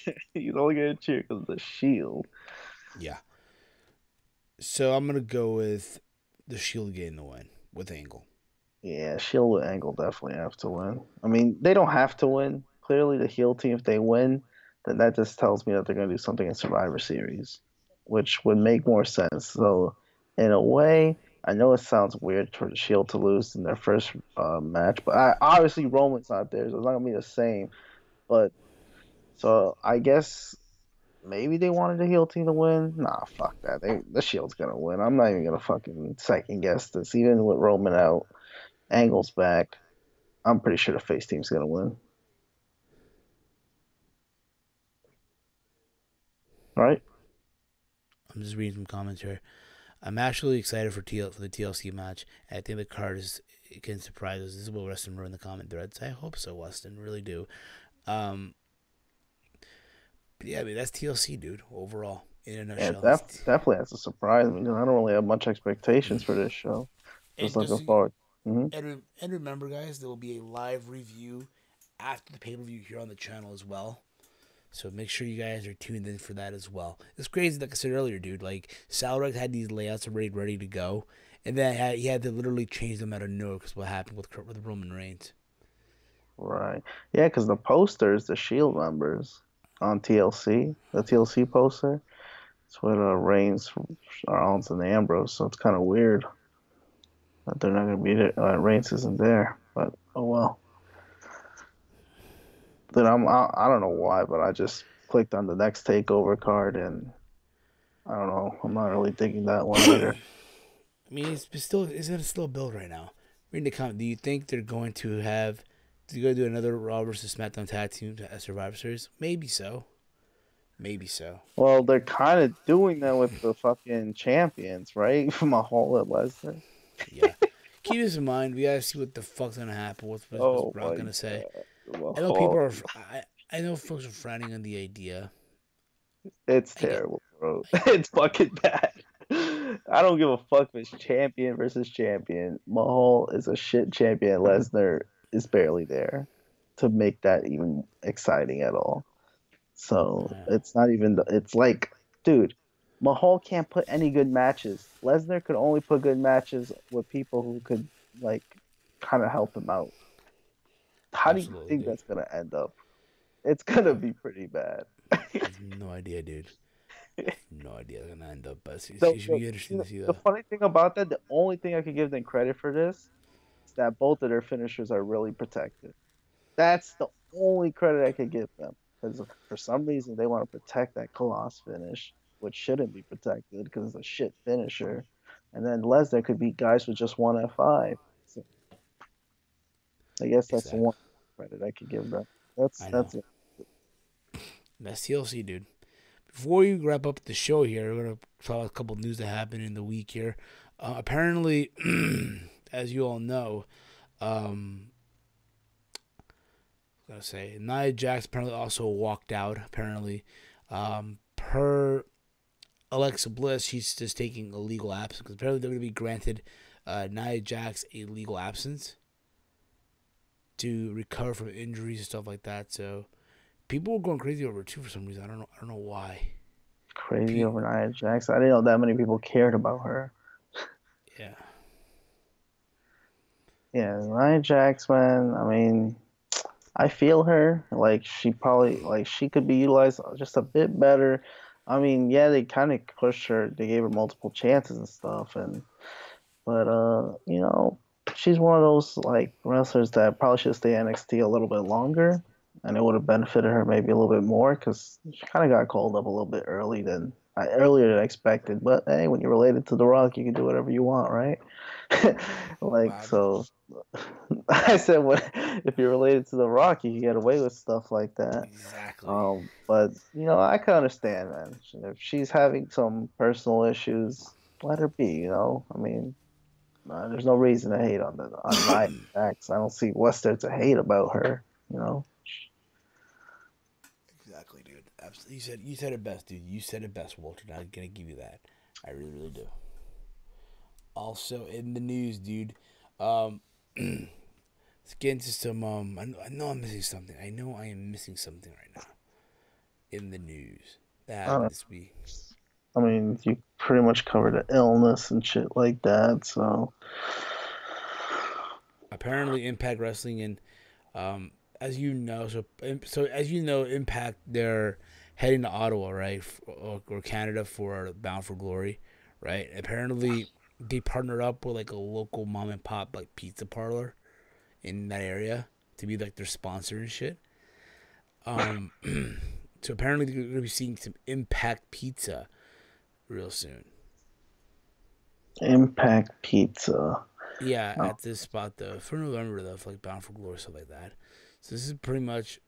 Speaker 3: So he's only getting cheered because of the Shield.
Speaker 2: Yeah. So I'm gonna go with the Shield getting the win with Angle.
Speaker 3: Yeah, Shield and Angle definitely have to win. I mean, they don't have to win. Clearly, the heel team, if they win, then that just tells me that they're going to do something in Survivor Series, which would make more sense. So, in a way, I know it sounds weird for the Shield to lose in their first match, but obviously Roman's not there, so it's not going to be the same. But so I guess maybe they wanted the heel team to win. Nah, fuck that. The Shield's going to win. I'm not even going to fucking second guess this, even with Roman out. Angle's back. I'm pretty sure the face team's gonna win. Right?
Speaker 2: I'm just reading some comments here. I'm actually excited for the TLC match. I think the card it can surprise us. This is what Weston wrote in the comment threads. I hope so, Weston. Really do. But yeah, I mean that's TLC, dude. Overall, in a
Speaker 3: Yeah,
Speaker 2: nutshell,
Speaker 3: definitely has to surprise me because I don't really have much expectations for this show. Just
Speaker 2: and
Speaker 3: looking forward.
Speaker 2: and remember, guys, there will be a live review after the pay per view here on the channel as well. So make sure you guys are tuned in for that as well. It's crazy, like I said earlier, dude. Like Salrex had these layouts already ready to go, and then he had to literally change them out of nowhere because what happened with Roman Reigns.
Speaker 3: Right. Yeah, because the posters, the Shield members on TLC, the TLC poster, it's with Reigns, Rollins, and Ambrose. So it's kind of weird that they're not gonna be there. Reigns isn't there, but oh well. Then I don't know why, but I just clicked on the next takeover card, and I don't know. I'm not really digging that one either.
Speaker 2: I mean, is it still a build right now? Reading the comment, do you think they're going to have to go do another Raw versus SmackDown tag team at Survivor Series? Maybe so. Maybe so.
Speaker 3: Well, they're kind of doing that with the fucking champions, right? Mahal and Lesnar.
Speaker 2: Yeah. Keep this in mind. We gotta see what the fuck's gonna happen. What's
Speaker 3: Oh
Speaker 2: Brock
Speaker 3: my
Speaker 2: gonna say?
Speaker 3: God.
Speaker 2: I know people
Speaker 3: Mahal.
Speaker 2: are. I know folks are frowning on the idea.
Speaker 3: It's
Speaker 2: I get.
Speaker 3: terrible, bro. It's fucking bad. I don't give a fuck if it's champion versus champion. Mahal is a shit champion. Lesnar is barely there to make that even exciting at all. So it's not even. It's like, dude, Mahal can't put any good matches. Lesnar could only put good matches with people who could like kind of help him out. How do you
Speaker 2: Absolutely,
Speaker 3: think
Speaker 2: dude.
Speaker 3: that's gonna end up? It's gonna be pretty bad.
Speaker 2: I have no idea, dude. No idea it's gonna end up, but it
Speaker 3: So
Speaker 2: should be interesting to see
Speaker 3: the
Speaker 2: though.
Speaker 3: funny thing about that, the only thing I could give them credit for this is that both of their finishers are really protected. That's the only credit I could give them. Because for some reason they want to protect that Colossus finish, which shouldn't be protected because it's a shit finisher. And then Lesnar could beat guys with just one F5. So I guess that's the
Speaker 2: Exactly.
Speaker 3: one credit I could give them.
Speaker 2: I know.
Speaker 3: That's it.
Speaker 2: That's TLC, dude. Before we wrap up the show here, we're gonna talk about a couple of news that happened in the week here. Apparently, as you all know, I was gonna say Nia Jax apparently also walked out. Apparently, per Alexa Bliss, she's just taking a legal absence because apparently they're gonna be granted Nia Jax a legal absence to recover from injuries and stuff like that. So people were going crazy over it too for some reason. I don't know why.
Speaker 3: Crazy over Nia Jax. I didn't know that many people cared about her.
Speaker 2: Yeah.
Speaker 3: Yeah, Nia Jax, man. I mean, I feel her. Like she could be utilized just a bit better. I mean, yeah, they kind of pushed her. They gave her multiple chances and stuff, and but she's one of those like wrestlers that probably should stay NXT a little bit longer, and it would have benefited her maybe a little bit more because she kind of got called up a little bit earlier than expected. But hey, when you're related to The Rock, you can do whatever you want, right? Like
Speaker 2: Wow.
Speaker 3: so. I said, "What if you're related to The Rock? You can get away with stuff like that."
Speaker 2: Exactly.
Speaker 3: But I can understand, man. If she's having some personal issues, let her be. I mean, there's no reason to hate on Nia Jax. I don't see what's there to hate about her. You know.
Speaker 2: Exactly, dude. Absolutely. You said it best, dude. You said it best, Walter. I'm gonna give you that. I really, really do. Also in the news, dude. Let's get into some. I know I'm missing something. I know I am missing something right now in the news that
Speaker 3: Uh,
Speaker 2: happened this week.
Speaker 3: I mean, you pretty much covered the illness and shit like that. So
Speaker 2: Apparently, Impact Wrestling and as you know, so as you know, Impact they're heading to Ottawa, right, or Canada for Bound for Glory, right? Apparently, they partnered up with like a local mom and pop like pizza parlor in that area to be like their sponsor and shit. Um, so apparently they're gonna be seeing some Impact Pizza real soon.
Speaker 3: Impact Pizza.
Speaker 2: Yeah,
Speaker 3: Oh,
Speaker 2: at this spot though for November though, for like Bound for Glory stuff like that. So this is pretty much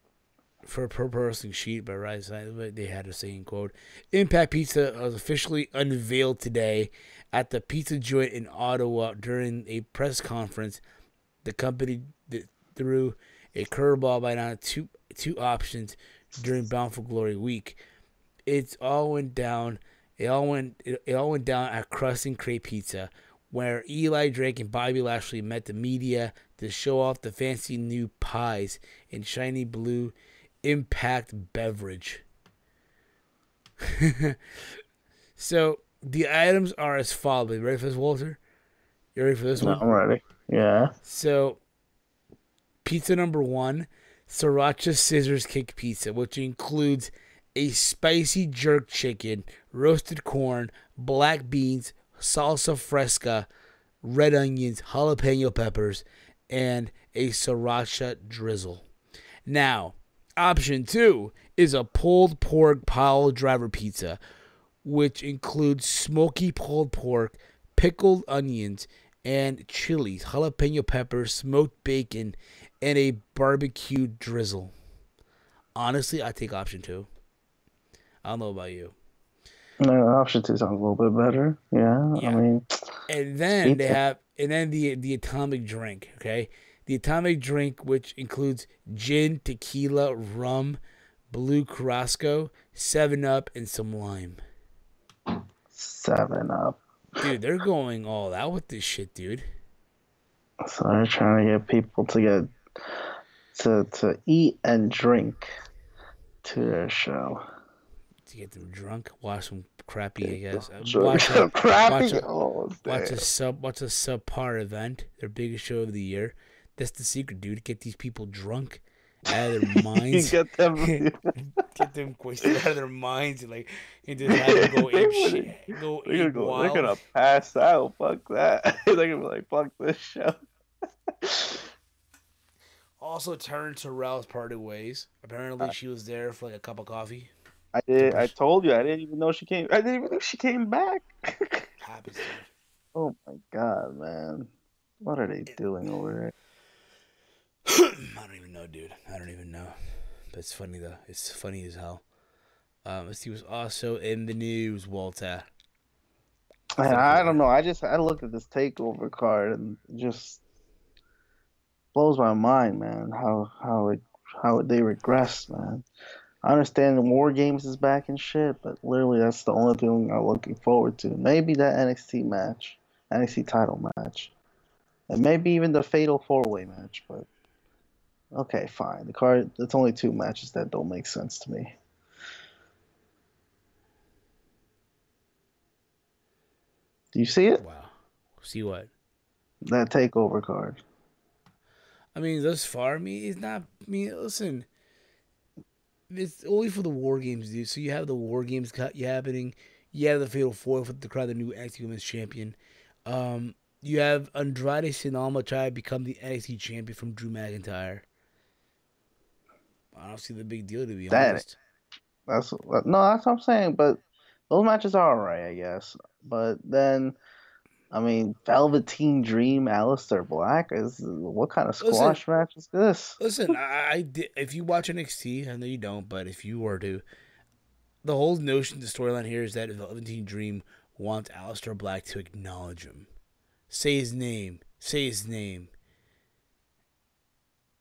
Speaker 2: for a pro wrestling sheet by Rise. They had a saying quote: "Impact Pizza was officially unveiled today at the pizza joint in Ottawa during a press conference. The company threw a curveball by now two options during Bound for Glory week. It all went down. It all went down at Crust and Crepe Pizza, where Eli Drake and Bobby Lashley met the media to show off the fancy new pies and shiny blue Impact beverage. So the items are as follows. You ready for this, Walter? You ready for this
Speaker 3: no,
Speaker 2: one?
Speaker 3: I'm ready. Yeah.
Speaker 2: So pizza number one, Sriracha Scissors Kick Pizza, which includes a spicy jerk chicken, roasted corn, black beans, salsa fresca, red onions, jalapeno peppers, and a sriracha drizzle. Now, Option 2 is a pulled pork pile driver pizza, which includes smoky pulled pork, pickled onions, and chilies, jalapeno peppers, smoked bacon, and a barbecue drizzle. Honestly, I take option 2. I don't know about you.
Speaker 3: No, option two sounds a little bit better. Yeah, I
Speaker 2: Yeah.
Speaker 3: mean,
Speaker 2: And
Speaker 3: it's
Speaker 2: then
Speaker 3: pizza.
Speaker 2: the atomic drink, okay? The atomic drink, which includes gin, tequila, rum, blue Carrasco, 7 Up, and some lime.
Speaker 3: 7 Up.
Speaker 2: Dude, they're going all out with this shit, dude.
Speaker 3: So they're trying to get people to eat and drink to their show.
Speaker 2: To get them drunk, watch some crappy, I guess.
Speaker 3: Crappy. Oh,
Speaker 2: Watch
Speaker 3: damn.
Speaker 2: a subpar event, their biggest show of the year. That's the secret, dude. Get these people drunk out of their minds.
Speaker 3: Get them.
Speaker 2: Get them wasted out of their minds and just have them go ape shit,
Speaker 3: They're gonna pass out. Fuck that. They're gonna be like, fuck this show.
Speaker 2: Also, Terrence Terrell's parted ways. Apparently, she was there for like a cup of coffee.
Speaker 3: I did. I told you. I didn't even know she came. I didn't even know she came back.
Speaker 2: Happens, dude.
Speaker 3: Oh my god, man! What are they doing over there?
Speaker 2: I don't even know, dude. I don't even know. But it's funny though. It's funny as hell. He was also in the news, Walter.
Speaker 3: Man, I don't know. I looked at this takeover card and it just blows my mind, man. How they regressed, man. I understand the War Games is back and shit, but literally that's the only thing I'm looking forward to. Maybe that NXT match, NXT title match, and maybe even the Fatal 4-Way match. But okay, fine. The card. It's only 2 matches that don't make sense to me. Do you see it?
Speaker 2: Wow. See what?
Speaker 3: That takeover card.
Speaker 2: I mean, thus far, it's not. Listen. It's only for the War Games, dude. So you have the War Games happening. You have the Fatal 4 with the crowd, the new NXT Women's Champion. You have Andrade Cien try to become the NXT Champion from Drew McIntyre. I don't see the big deal, to be honest.
Speaker 3: That's what I'm saying. But those matches are alright, I guess. But then, I mean, Velveteen Dream, Aleister Black is what kind of squash match is this?
Speaker 2: Listen, I did. If you watch NXT, I know you don't, but if you were to, the whole notion, the storyline here is that Velveteen Dream wants Aleister Black to acknowledge him, say his name.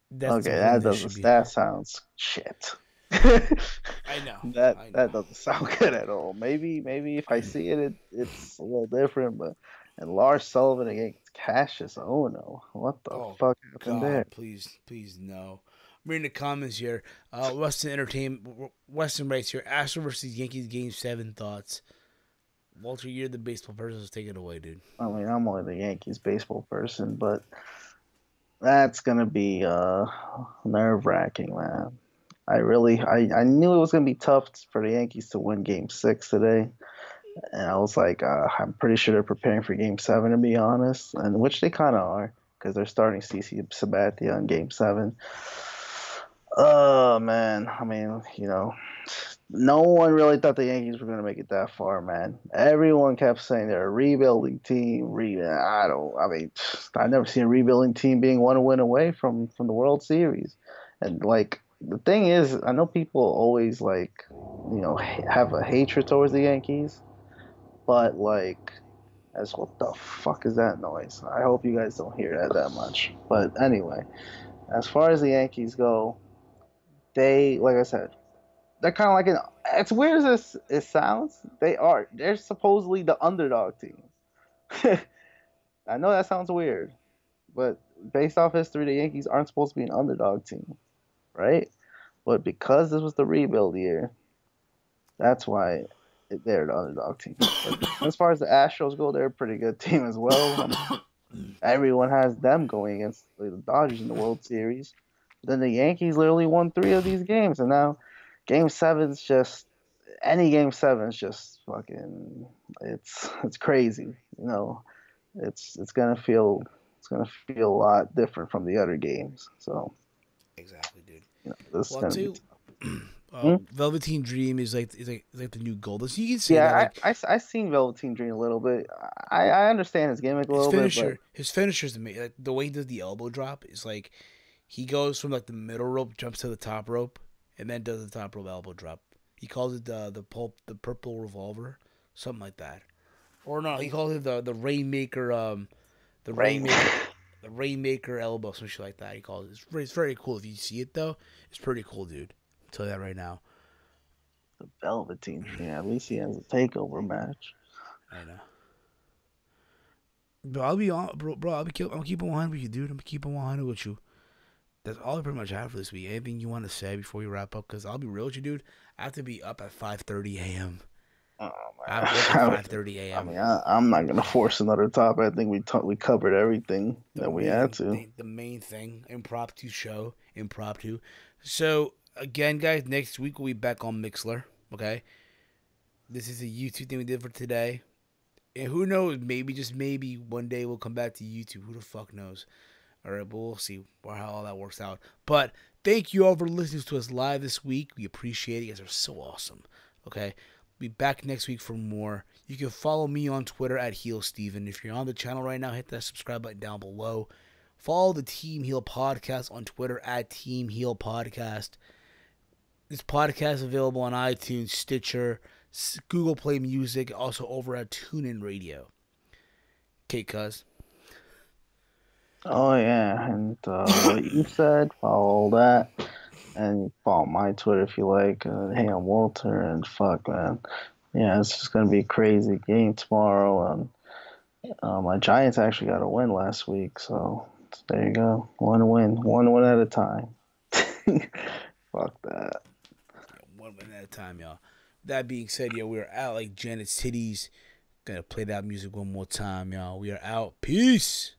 Speaker 2: That's
Speaker 3: that sounds shit.
Speaker 2: I know.
Speaker 3: That doesn't sound good at all. Maybe if I see it, it's a little different. But and Lars Sullivan against Cassius. Oh no, what the fuck happened there?
Speaker 2: Please no. I'm reading the comments here. Western writes here. Astros versus Yankees Game 7 thoughts. Walter, you're the baseball person. Let's take it away, dude.
Speaker 3: I mean, I'm only the Yankees baseball person, but that's gonna be nerve-wracking, man. I knew it was gonna be tough for the Yankees to win Game 6 today, and I was like, I'm pretty sure they're preparing for Game 7, to be honest, and which they kind of are because they're starting CC Sabathia on Game 7. Oh man, I mean, no one really thought the Yankees were gonna make it that far, man. Everyone kept saying they're a rebuilding team. I've never seen a rebuilding team being 1 win away from the World Series, and like. The thing is, I know people always have a hatred towards the Yankees, but what the fuck is that noise? I hope you guys don't hear that much. But anyway, as far as the Yankees go, like I said, they're kind of like as weird as it sounds, they're supposedly the underdog team. I know that sounds weird, but based off history, the Yankees aren't supposed to be an underdog team. Right? But because this was the rebuild year, that's why they're the underdog team. But as far as the Astros go, they're a pretty good team as well. Everyone has them going against the Dodgers in the World Series. But then the Yankees literally won 3 of these games, and now Game 7's just fucking it's crazy. It's gonna feel a lot different from the other games. So
Speaker 2: exactly, dude.
Speaker 3: This is gonna be tough.
Speaker 2: Velveteen Dream is like the new Goldust. So you can say that
Speaker 3: Yeah,
Speaker 2: like
Speaker 3: I seen Velveteen Dream a little bit. I understand his gimmick a little bit, but
Speaker 2: his finisher's amazing. Like, the way he does the elbow drop is like he goes from like the middle rope, jumps to the top rope, and then does the top rope elbow drop. He calls it the purple revolver, something like that. Or no, he calls it the Rainmaker the Rainmaker the Rainmaker elbow, some shit like that. He calls it. It's very cool. If you see it though, it's pretty cool, dude. I'll tell you that right now.
Speaker 3: the Velveteen Dream. At least he has a takeover match.
Speaker 2: I know. But I'll be on, bro. I'm keeping 100 with you, dude. I'm keeping 100 with you. That's all I pretty much have for this week. Anything you want to say before we wrap up? Because I'll be real with you, dude. I have to be up at 5:30 a.m.
Speaker 3: Oh
Speaker 2: I
Speaker 3: man,
Speaker 2: have at 5:30 a.m.
Speaker 3: I mean, I'm not gonna force another topic. I think we covered everything that we had to.
Speaker 2: The main thing, impromptu show, impromptu. So again, guys, next week we'll be back on Mixler. Okay, this is a YouTube thing we did for today, and who knows? Maybe just maybe one day we'll come back to YouTube. Who the fuck knows? All right, but we'll see how all that works out. But thank you all for listening to us live this week. We appreciate it. You guys are so awesome. Okay. Be back next week for more. You can follow me on Twitter at HeelSteven. If you're on the channel right now, hit that subscribe button down below. Follow the Team Heel Podcast on Twitter at Team Heel Podcast. This podcast is available on iTunes, Stitcher, Google Play Music, also over at TuneIn Radio. Okay, cuz.
Speaker 3: Oh yeah, and what you said, follow that, and follow my Twitter if you like. Hey, I'm Walter, and fuck, man, yeah, it's just gonna be a crazy game tomorrow. And my Giants actually got a win last week, so there you go, one win at a time. Fuck that.
Speaker 2: One win at a time, y'all. That being said, yo, we're out like Janet Cities. Gonna play that music one more time, y'all. We are out. Peace.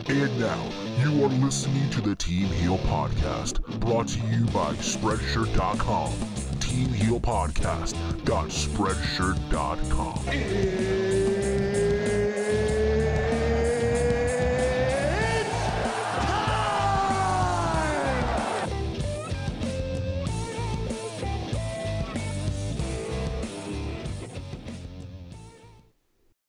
Speaker 1: And now, you are listening to the Team Heel Podcast, brought to you by Spreadshirt.com. Team Heel Podcast.spreadshirt.com.